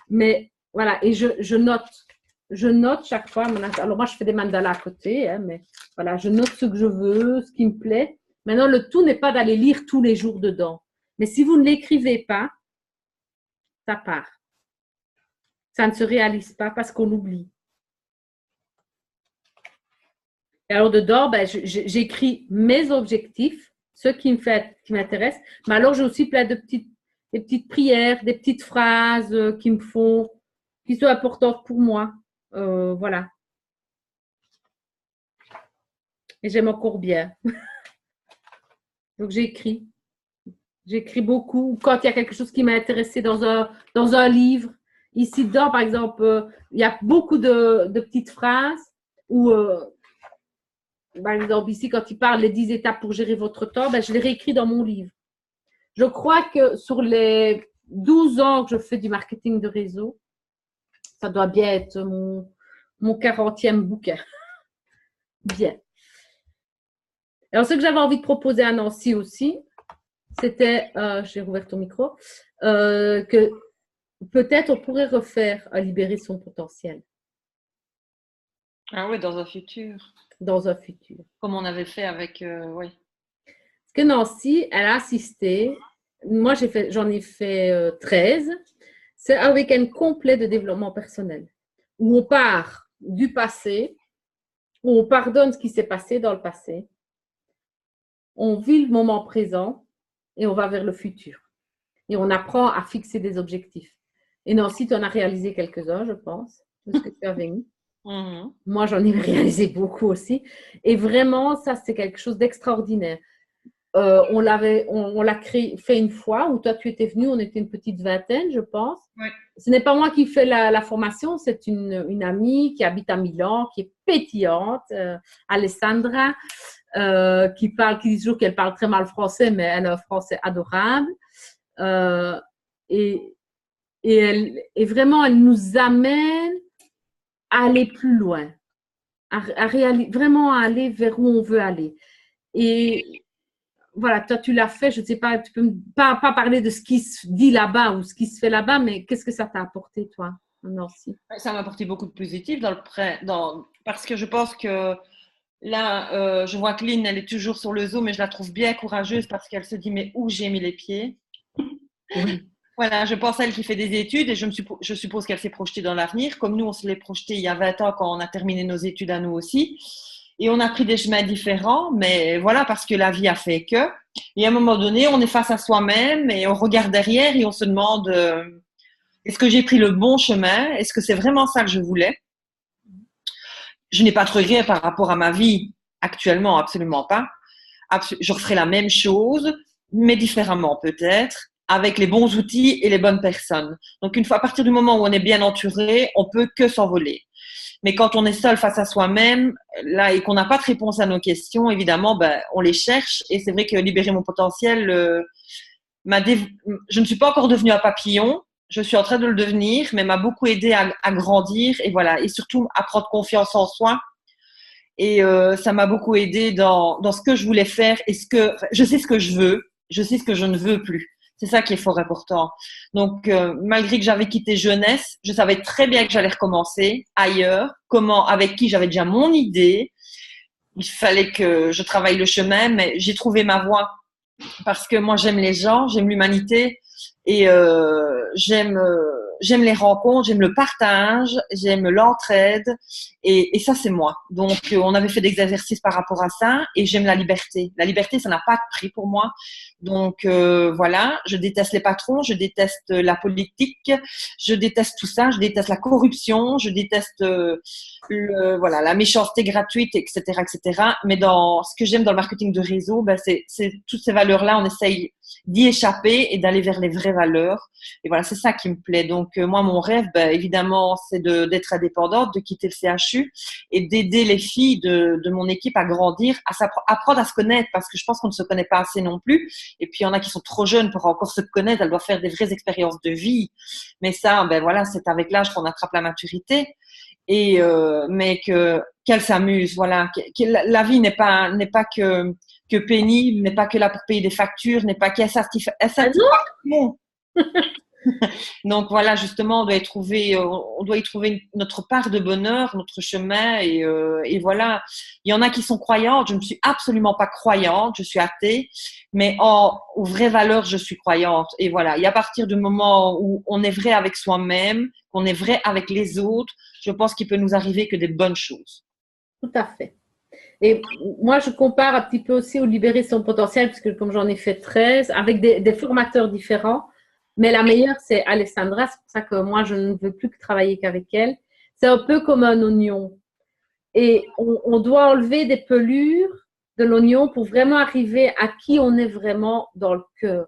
Mais voilà, et je note. Je note chaque fois. Alors, moi, je fais des mandalas à côté, hein, mais voilà, je note ce que je veux, ce qui me plaît. Maintenant, le tout n'est pas d'aller lire tous les jours dedans. Mais si vous ne l'écrivez pas, ça part. Ça ne se réalise pas parce qu'on oublie. Et alors, dedans, ben, j'écris mes objectifs, ce qui m'intéresse. Mais alors, j'ai aussi plein de des petites prières, des petites phrases qui sont importantes pour moi. Voilà. Et j'aime encore bien. Donc, j'écris. J'écris beaucoup. Quand il y a quelque chose qui m'a intéressé dans un livre, ici dedans, par exemple, il y a beaucoup de petites phrases où, par exemple, ici, quand il parle des 10 étapes pour gérer votre temps, ben, je les réécris dans mon livre. Je crois que sur les 12 ans que je fais du marketing de réseau, ça doit bien être mon 40e bouquin. Bien. Alors, ce que j'avais envie de proposer à Nancy aussi, c'était, j'ai rouvert ton micro, que peut-être on pourrait refaire à libérer son potentiel. Ah oui, dans un futur. Dans un futur. Comme on avait fait avec, oui. Parce que Nancy, elle a assisté, moi j'en ai fait 13, c'est un week-end complet de développement personnel, où on part du passé, où on pardonne ce qui s'est passé dans le passé, on vit le moment présent, et on va vers le futur. Et on apprend à fixer des objectifs. Et Nancy, tu en as réalisé quelques-uns, je pense, de ce que tu avais mis. Mm-hmm. Moi, j'en ai réalisé beaucoup aussi. Et vraiment, ça, c'est quelque chose d'extraordinaire. On l'a fait une fois où toi, tu étais venue, on était une petite vingtaine, je pense. Oui. Ce n'est pas moi qui fais la formation, c'est une amie qui habite à Milan, qui est pétillante, Alessandra, qui dit toujours qu'elle parle très mal français, mais elle a un français adorable. Et vraiment, elle nous amène à aller plus loin, vraiment à aller vers où on veut aller. Et voilà, toi, tu l'as fait, je ne sais pas, tu peux pas parler de ce qui se dit là-bas ou ce qui se fait là-bas, mais qu'est-ce que ça t'a apporté, toi, Nancy? Ça m'a apporté beaucoup de positif parce que je pense que là, je vois que Lynn, elle est toujours sur le Zoom, mais je la trouve bien courageuse parce qu'elle se dit, mais où j'ai mis les pieds? Oui. Voilà, je pense à elle qui fait des études et je suppose qu'elle s'est projetée dans l'avenir, comme nous, on se l'est projeté il y a 20 ans quand on a terminé nos études à nous aussi. Et on a pris des chemins différents, mais voilà, parce que la vie a fait que. Et à un moment donné, on est face à soi-même et on regarde derrière et on se demande est-ce que j'ai pris le bon chemin? Est-ce que c'est vraiment ça que je voulais? Je n'ai pas de regret par rapport à ma vie actuellement, absolument pas. Je referai la même chose, mais différemment peut-être, avec les bons outils et les bonnes personnes. Donc, une fois, à partir du moment où on est bien entouré, on peut que s'envoler. Mais quand on est seul face à soi-même, là, et qu'on n'a pas de réponse à nos questions, évidemment, ben, on les cherche. Et c'est vrai que libérer mon potentiel, je ne suis pas encore devenue un papillon, Je suis en train de le devenir, mais m'a beaucoup aidé à grandir et voilà, et surtout à prendre confiance en soi. Et ça m'a beaucoup aidé dans ce que je voulais faire et je sais ce que je veux, je sais ce que je ne veux plus. C'est ça qui est fort important. Donc, malgré que j'avais quitté jeunesse, je savais très bien que j'allais recommencer ailleurs. Comment, avec qui j'avais déjà mon idée. Il fallait que je travaille le chemin, mais j'ai trouvé ma voie parce que moi j'aime les gens, j'aime l'humanité et j'aime les rencontres, j'aime le partage, j'aime l'entraide et ça c'est moi. Donc on avait fait des exercices par rapport à ça et j'aime la liberté. La liberté ça n'a pas de prix pour moi. Donc voilà, je déteste les patrons, je déteste la politique, je déteste tout ça, je déteste la corruption, je déteste voilà la méchanceté gratuite, etc., etc. Mais dans ce que j'aime dans le marketing de réseau, ben c'est toutes ces valeurs-là, on essaye d'y échapper et d'aller vers les vraies valeurs. Et voilà, c'est ça qui me plaît. Donc moi, mon rêve, ben, évidemment, c'est d'être indépendante, de quitter le CHU et d'aider les filles de mon équipe à grandir, apprendre à se connaître, parce que je pense qu'on ne se connaît pas assez non plus. Et puis il y en a qui sont trop jeunes pour encore se connaître, elles doivent faire des vraies expériences de vie. Mais ça, ben voilà, c'est avec l'âge qu'on attrape la maturité. Et mais qu'elle s'amuse, voilà. La vie n'est pas que pénible, n'est pas que là pour payer des factures, n'est pas qu'elle satisfait tout le monde. Donc voilà, justement, on doit y trouver notre part de bonheur, notre chemin, et voilà. Il y en a qui sont croyantes, je ne suis absolument pas croyante, je suis athée, mais aux vraies valeurs, je suis croyante. Et voilà, et à partir du moment où on est vrai avec soi-même, qu'on est vrai avec les autres, je pense qu'il peut nous arriver que des bonnes choses. Tout à fait. Et moi, je compare un petit peu aussi au libérer son potentiel, parce que comme j'en ai fait 13, avec des formateurs différents. Mais la meilleure, c'est Alessandra. C'est pour ça que moi, je ne veux plus que travailler qu'avec elle. C'est un peu comme un oignon. Et on doit enlever des pelures de l'oignon pour vraiment arriver à qui on est vraiment dans le cœur.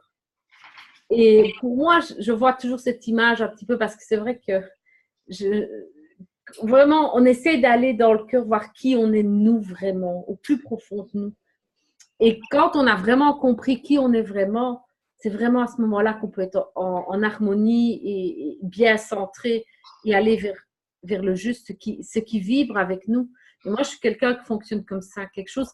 Et pour moi, je vois toujours cette image un petit peu parce que c'est vrai que vraiment, on essaie d'aller dans le cœur, voir qui on est nous vraiment, au plus profond de nous. Et quand on a vraiment compris qui on est vraiment, c'est vraiment à ce moment-là qu'on peut être en harmonie et bien centré et aller vers le juste, ce qui vibre avec nous. Et moi, je suis quelqu'un qui fonctionne comme ça, quelque chose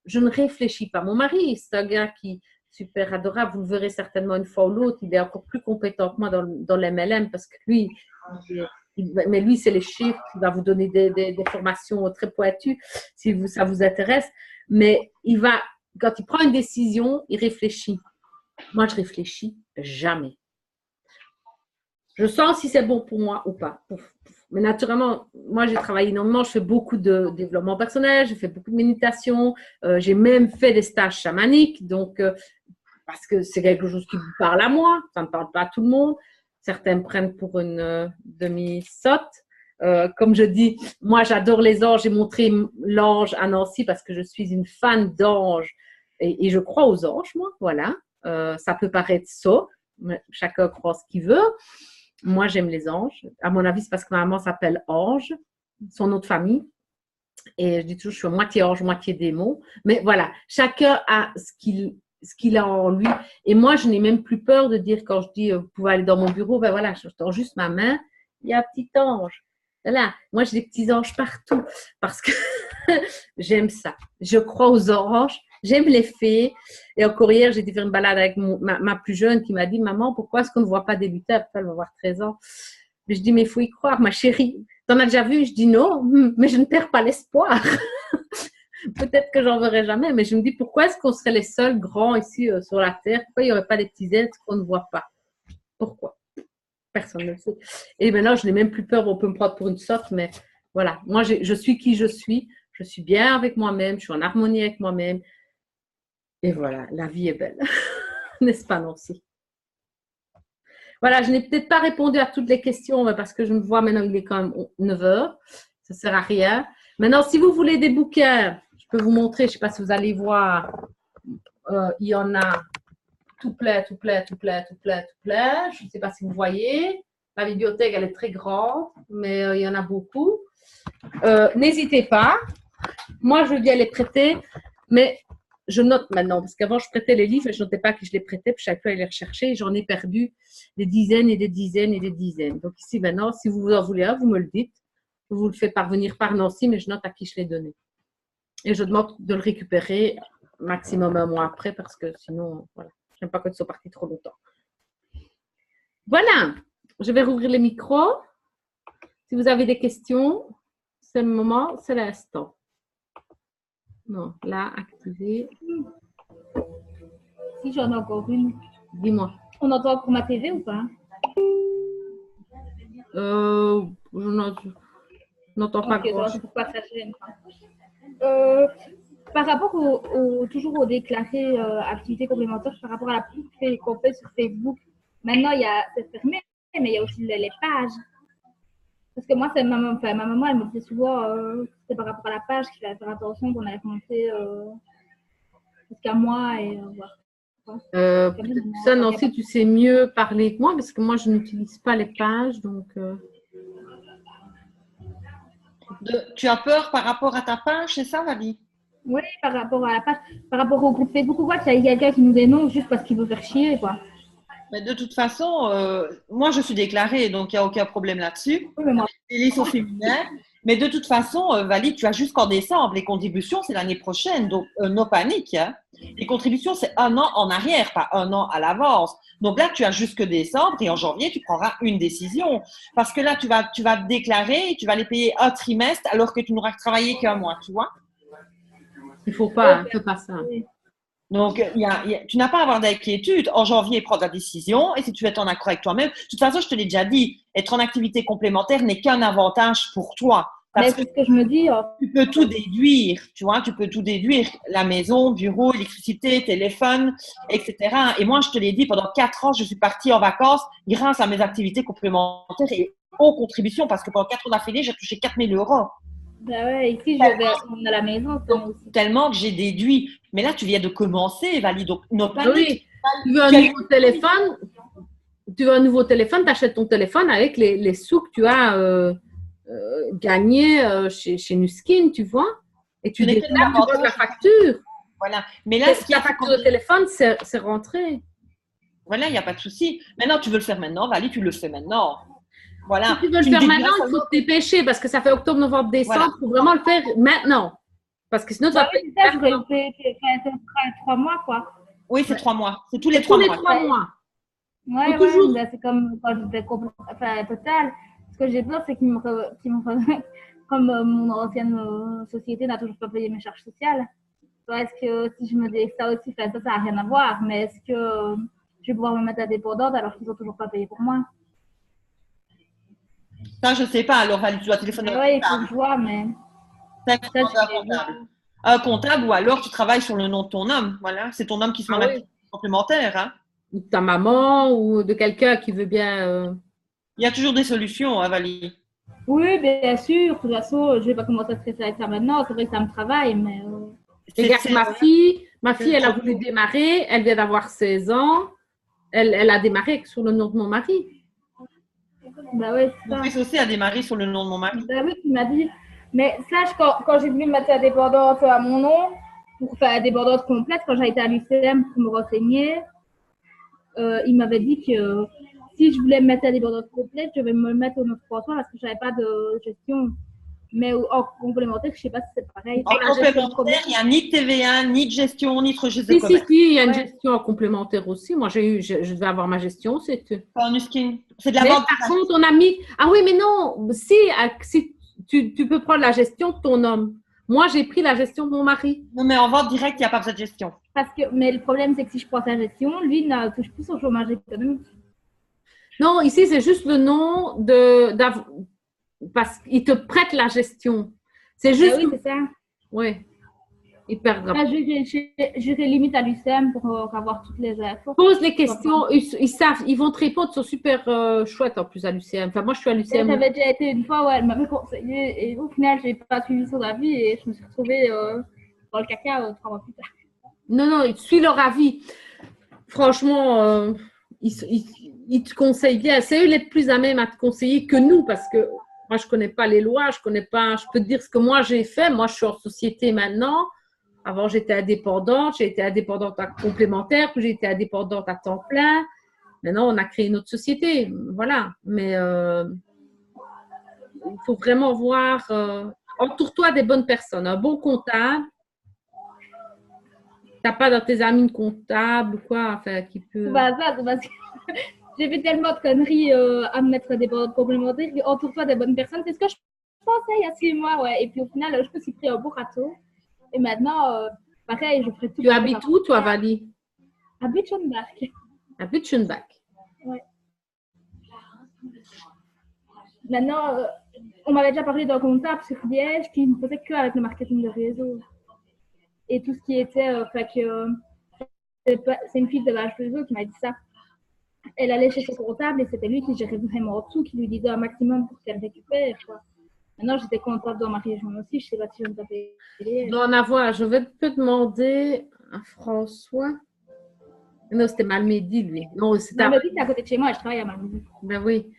je ne réfléchis pas. Mon mari, c'est un gars qui est super adorable, vous le verrez certainement une fois ou l'autre, il est encore plus compétent que moi dans l'MLM parce que lui, mais lui, c'est les chiffres, il va vous donner des formations très pointues si ça vous intéresse. Mais quand il prend une décision, il réfléchit. Moi, je réfléchis jamais. Je sens si c'est bon pour moi ou pas. Mais naturellement, moi, j'ai travaillé énormément. Je fais beaucoup de développement personnel, j'ai fait beaucoup de méditation. J'ai même fait des stages chamaniques. Donc, parce que c'est quelque chose qui vous parle à moi. Ça ne parle pas à tout le monde. Certains me prennent pour une demi-sotte. Comme je dis, moi, j'adore les anges. J'ai montré l'ange à Nancy parce que je suis une fan d'anges. Et je crois aux anges, moi. Voilà. Ça peut paraître sot. Chacun croit ce qu'il veut. Moi, j'aime les anges. À mon avis, c'est parce que ma maman s'appelle Ange, son nom de famille. Et je dis toujours, je suis moitié ange, moitié démon. Mais voilà, chacun a ce qu'il a en lui. Et moi, je n'ai même plus peur de dire, quand je dis, vous pouvez aller dans mon bureau, ben voilà, je tends juste ma main, il y a un petit ange. Voilà, moi, j'ai des petits anges partout parce que j'aime ça. Je crois aux anges, j'aime les fées. Et encore hier, j'ai été faire une balade avec ma plus jeune qui m'a dit, maman, pourquoi est-ce qu'on ne voit pas des lutins? Elle va avoir 13 ans. Mais je dis, mais il faut y croire, ma chérie. T'en as déjà vu? Je dis non, mais je ne perds pas l'espoir. Peut-être que j'en verrai jamais, mais je me dis, pourquoi est-ce qu'on serait les seuls grands ici sur la Terre? Pourquoi il n'y aurait pas des petits êtres qu'on ne voit pas? Pourquoi? Personne ne le sait. Et maintenant, je n'ai même plus peur, on peut me prendre pour une sorte, mais voilà. Moi, je suis qui je suis. Je suis bien avec moi-même, je suis en harmonie avec moi-même. Et voilà, la vie est belle. N'est-ce pas, Nancy? Voilà, je n'ai peut-être pas répondu à toutes les questions parce que je me vois maintenant, il est quand même 9 heures. Ça ne sert à rien. Maintenant, si vous voulez des bouquins, je peux vous montrer, je ne sais pas si vous allez voir, il y en a tout plein, tout plein, tout plein, tout plein, tout plein. Je ne sais pas si vous voyez. La bibliothèque, elle est très grande, mais il y en a beaucoup. N'hésitez pas. Moi, je veux bien les prêter, mais je note maintenant, parce qu'avant, je prêtais les livres et je notais pas à qui je les prêtais, puis chaque fois, je les recherchais et j'en ai perdu des dizaines et des dizaines et des dizaines. Donc ici, maintenant, si vous en voulez un, vous me le dites. Je vous le fais parvenir par Nancy, mais je note à qui je l'ai donné. Et je demande de le récupérer maximum un mois après, parce que sinon, voilà, je n'aime pas qu'ils soient partis trop longtemps. Voilà, je vais rouvrir les micros. Si vous avez des questions, c'est le moment, c'est l'instant. Non, là, activer. Si j'en ai encore une. Dis-moi. On entend encore ma TV ou pas? Je n'entends pas Ok, grand donc, faut pas que ça gêne. Par rapport toujours aux déclarés activités complémentaires, par rapport à la pub qu'on fait sur Facebook, maintenant, c'est fermé, mais il y a aussi les pages. Parce que moi, c'est ma maman, elle me disait souvent, c'est par rapport à la page qu'il fallait faire attention, qu'on allait commencer jusqu'à moi et voir. Ça, Nancy, tu sais mieux parler que moi, parce que moi, je n'utilise pas les pages, donc… Tu as peur par rapport à ta page, c'est ça, Valie? Oui, par rapport à la page, par rapport au groupe Facebook ou quoi, qu'il y a quelqu'un qui nous dénonce juste parce qu'il veut faire chier, quoi. Mais de toute façon, moi, je suis déclarée, donc il n'y a aucun problème là-dessus. Oui, mais moi… Les listes sont féminines. Mais de toute façon, Valie, tu as jusqu'en décembre. Les contributions, c'est l'année prochaine. Donc, no panique. Hein. Les contributions, c'est 1 an en arrière, pas 1 an à l'avance. Donc là, tu as jusque décembre et en janvier, tu prendras une décision. Parce que là, tu vas te déclarer et tu vas les payer un trimestre alors que tu n'auras travaillé qu'un mois, tu vois. Il ne faut pas ça. Donc, tu n'as pas à avoir d'inquiétude. En janvier, prends ta décision et si tu es en accord avec toi-même, de toute façon, je te l'ai déjà dit, être en activité complémentaire n'est qu'un avantage pour toi. Mais c'est ce que je me dis. Tu peux tout déduire, tu vois, tu peux tout déduire. La maison, bureau, électricité, téléphone, etc. Et moi, je te l'ai dit, pendant 4 ans, je suis partie en vacances grâce à mes activités complémentaires et aux contributions parce que pendant 4 ans d'affilée, j'ai touché 4 000 €. Ben ouais, ici, on a la maison. Donc, tellement que j'ai déduit. Mais là, tu viens de commencer, Valie. Donc, oui. Tu veux un nouveau téléphone, tu achètes ton téléphone avec les sous que tu as gagnés chez Nuskin, tu vois. Et tu déclares, tu vois la facture. Voilà. Mais là, la facture de téléphone, c'est rentré. Voilà, il n'y a pas de souci. Maintenant, tu veux le faire maintenant, Valie, tu le fais maintenant. Voilà. Si tu veux le faire maintenant, il faut te dépêcher parce que ça fait octobre, novembre, décembre. Il faut vraiment le faire maintenant. Parce que sinon, tu vas faire 3 mois, quoi. Oui, c'est 3 mois. C'est tous les 3 mois. Ouais, toujours. C'est comme quand je fais total. Ce que j'ai peur, c'est qu'ils comme mon ancienne société n'a toujours pas payé mes charges sociales. Est-ce que si je me dis ça aussi, ça n'a rien à voir. Mais est-ce que je vais pouvoir me mettre indépendante alors qu'ils n'ont toujours pas payé pour moi? Ça, je ne sais pas. Alors, Valie, tu dois téléphoner. Oui, il faut que je vois, mais… Un comptable ou alors tu travailles sur le nom de ton homme. Voilà, c'est ton homme qui se met en activité complémentaire. Hein. Ou de ta maman ou de quelqu'un qui veut bien… Il y a toujours des solutions, hein, Valie. Oui, bien sûr. De toute façon, je ne vais pas commencer à stresser avec ça maintenant. C'est vrai que ça me travaille, mais… Regarde ma fille, elle a voulu démarrer. Elle vient d'avoir 16 ans. Elle a démarré sur le nom de mon mari. Bah oui, c'est ça. Mon fils aussi a démarré sur le nom de mon mari. Bah oui, tu m'as dit. Mais sache, quand j'ai voulu me mettre indépendante à mon nom, pour faire indépendante complète, quand j'ai été à l'UCM pour me renseigner, il m'avait dit que si je voulais me mettre indépendante complète, je vais me le mettre au nom de François parce que je n'avais pas de gestion. Mais en complémentaire, je ne sais pas si c'est pareil. En complémentaire, il n'y a ni de TVA, ni de gestion, ni de registre de commerce. Si, il y a une gestion en complémentaire aussi. Moi, je devais avoir ma gestion, c'est tout. Pas en Nuskin. C'est de la vente. Par contre, on a mis… Ah oui, mais non, si tu peux prendre la gestion de ton homme. Moi, j'ai pris la gestion de mon mari. Non, mais en vente directe, il n'y a pas besoin de gestion. Mais le problème, c'est que si je prends sa gestion, lui ne touche plus son chômage économique. Non, ici, c'est juste le nom parce qu'il te prête la gestion. C'est juste… Oui, c'est ça. Oui. Hyper grave. J'irai limite à l'UCM pour avoir toutes les infos. Pose les questions, ils savent, ils vont te répondre, ils sont super chouettes en plus à l'UCM. Enfin, moi, je suis à l'UCM. J'avais déjà été une fois, elle m'avait conseillé et au final, je n'ai pas suivi son avis et je me suis retrouvée dans le caca 3 mois plus tard. Non, ils suivent leur avis. Franchement, ils te conseillent bien. C'est eux les plus à même à te conseiller que nous parce que moi, je ne connais pas les lois, je peux te dire ce que moi j'ai fait. Moi, je suis en société maintenant. Avant, j'étais indépendante, j'ai été indépendante à complémentaire, puis j'ai été indépendante à temps plein. Maintenant, on a créé une autre société. Voilà. Mais il faut vraiment voir. Entoure-toi des bonnes personnes. Un bon comptable. Tu n'as pas dans tes amis une comptable ou quoi, enfin, qui peut. Bah, ça, c'est parce que j'ai fait tellement de conneries à me mettre des bonnes complémentaires. Entoure-toi des bonnes personnes. C'est ce que je pensais il y a 6 mois, ouais. Et puis au final, je me suis pris un beau râteau. Et maintenant, pareil, je ferai tout. Tu habites où, toi, Valie? À Butchenbach. À Butchenbach. Ouais. Maintenant, on m'avait déjà parlé d'un comptable sur Liège qui ne faisait qu'avec le marketing de réseau. Et tout ce qui était, c'est une fille de l'âge de qui m'a dit ça. Elle allait chez son comptable et c'était lui qui gérait vraiment tout, qui lui disait un maximum pour qu'elle récupère, quoi. Maintenant, j'étais comptable dans ma région aussi, je ne sais pas si je me tapais. Je dois en avoir. Je vais te demander à François. Non, c'était Malmedy, lui. Non, c'était Malmedy, c'est à côté de chez moi, je travaille à Malmedy. Ben oui.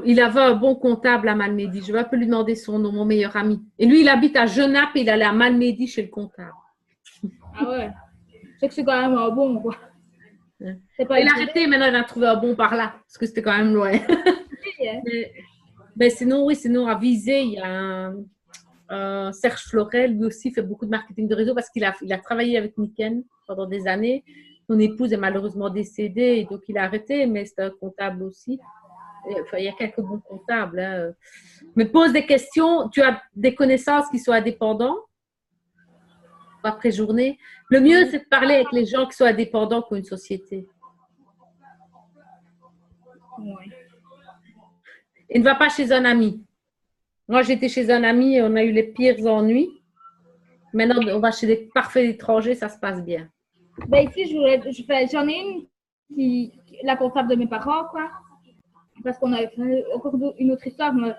Il avait un bon comptable à Malmedy. Je vais un peu lui demander son nom, mon meilleur ami. Et lui, il habite à Genappe et il allait à Malmedy chez le comptable. Ah ouais. Je sais que c'est quand même un bon, quoi. Pas il a arrêté, maintenant il a trouvé un bon par là, parce que c'était quand même loin. Mais sinon, oui, sinon à Visé, il y a Serge Florel, lui aussi fait beaucoup de marketing de réseau parce qu'il a travaillé avec Niken pendant des années. Son épouse est malheureusement décédée, et donc il a arrêté, mais c'est un comptable aussi. Enfin, il y a quelques bons comptables. Hein. Mais pose des questions. Tu as des connaissances qui sont indépendants après journée. Le mieux, c'est de parler avec les gens qui sont indépendants qui ont une société. Ouais. Et ne va pas chez un ami. Moi, j'étais chez un ami et on a eu les pires ennuis. Maintenant, on va chez des parfaits étrangers, ça se passe bien. Ben ici, j'en ai une la comptable de mes parents, quoi. Parce qu'on a fait encore une autre histoire. Mais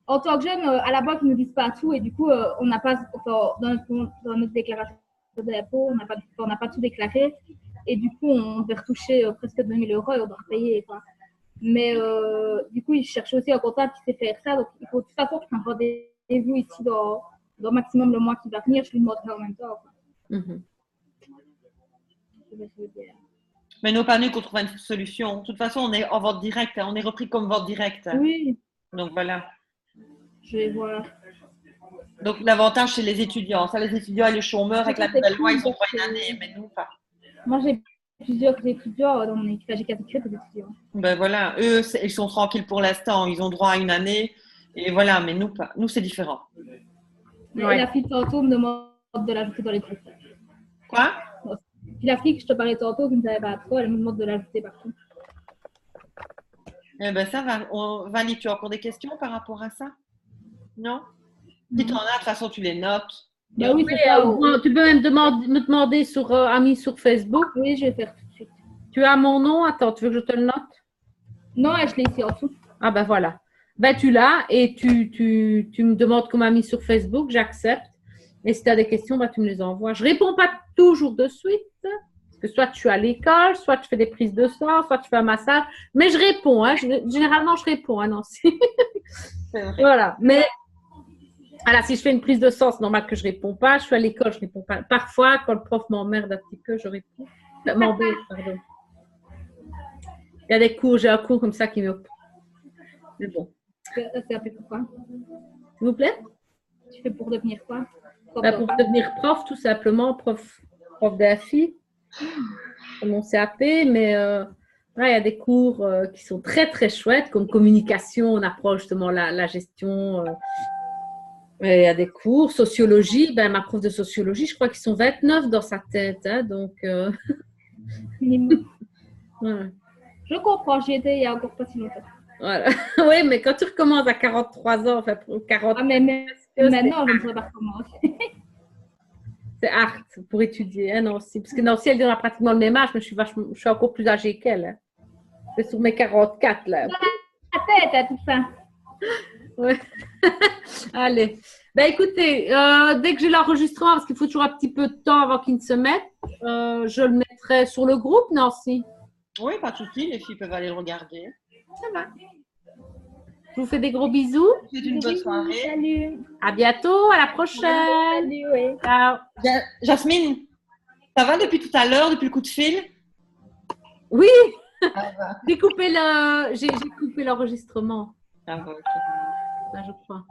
en tant que jeune, à la banque, ils ne nous disent pas tout et du coup, on n'a pas, dans notre déclaration d'impôt, on n'a pas tout déclaré et du coup, on devait retoucher presque 2000 € et on doit repayer, quoi. Mais du coup, ils cherchent aussi un comptable qui sait faire ça. Donc, il faut de toute façon que je prenne rendez-vous ici dans maximum le mois qui va venir. Je lui demanderai en même temps, quoi. Mm-hmm. Mais nous, pas nous qu'on trouve une solution. De toute façon, on est en vente directe. Hein. On est repris comme vente directe. Oui. Donc, voilà. Je vais voir. Donc, l'avantage, c'est les étudiants. Ça, les étudiants et les chômeurs, avec la nouvelle loi, ils ont droit à une année, mais nous, pas. Moi, j'ai plusieurs étudiants dans mon équipe. J'ai 4 étudiants. Ben voilà. Eux, ils sont tranquilles pour l'instant. Ils ont droit à une année. Et voilà, mais nous, pas. Nous, c'est différent. Ouais. Et la fille tantôt me demande de l'ajouter dans les groupes. Quoi? Puis la fille que je te parlais tantôt, qui ne savait pas trop, elle me demande de l'ajouter partout. Eh ben ça va. Valie, tu as encore des questions par rapport à ça? Non? Si tu en as, de toute façon, tu les notes. Ben oui, oui, tu peux même me demander sur Ami sur Facebook. Oui, je vais faire tout de suite. Tu as mon nom? Attends, tu veux que je te le note? Non, je l'ai ici en dessous. Ah ben voilà. Ben tu l'as et tu me demandes comme ami sur Facebook, j'accepte. Et si tu as des questions, ben, tu me les envoies. Je ne réponds pas toujours de suite. Parce que soit tu es à l'école, soit tu fais des prises de sang, soit tu fais un massage. Mais je réponds. Hein. Généralement, je réponds, hein, Nancy. Voilà. Mais voilà, si je fais une prise de sang, c'est normal que je ne réponds pas. Je suis à l'école, je ne réponds pas. Parfois, quand le prof m'emmerde un petit peu, je réponds. M'embête, pardon. Il y a des cours, j'ai un cours comme ça qui me... Mais bon. C'est appelé pour quoi? S'il vous plaît? Tu fais pour devenir quoi? Ben, pour devenir prof, tout simplement, prof d'AFI, mon CAP, mais il y a des cours qui sont très, très chouettes, comme communication, on approche justement la gestion. Il y a des cours, sociologie, ben, ma prof de sociologie, je crois qu'ils sont 29 dans sa tête, hein, donc… Ouais. Je comprends, j'y étais il y a encore pas si longtemps. Voilà. Oui, mais quand tu recommences à 43 ans, enfin, pour 40 mais maintenant, je ne saurais pas recommencer. C'est hard pour étudier, hein, Nancy. Parce que Nancy, elle a pratiquement le même âge, mais je suis encore plus âgée qu'elle. Hein. C'est sur mes 44, là. La tête, à tout ça. Ouais. Allez. Ben, écoutez, dès que j'ai l'enregistrement, parce qu'il faut toujours un petit peu de temps avant qu'ils ne se mettent, je le mettrai sur le groupe, Nancy. Oui, pas de souci. Les filles peuvent aller le regarder. Ça va. Je vous fais des gros bisous. Je vous souhaite une bonne soirée. Salut. À bientôt, à la prochaine. Salut, oui. Ciao. Jasmine, ça va depuis tout à l'heure, depuis le coup de fil? Oui, Ah, va. j'ai coupé l'enregistrement. Ah, va, ok. Là, je crois.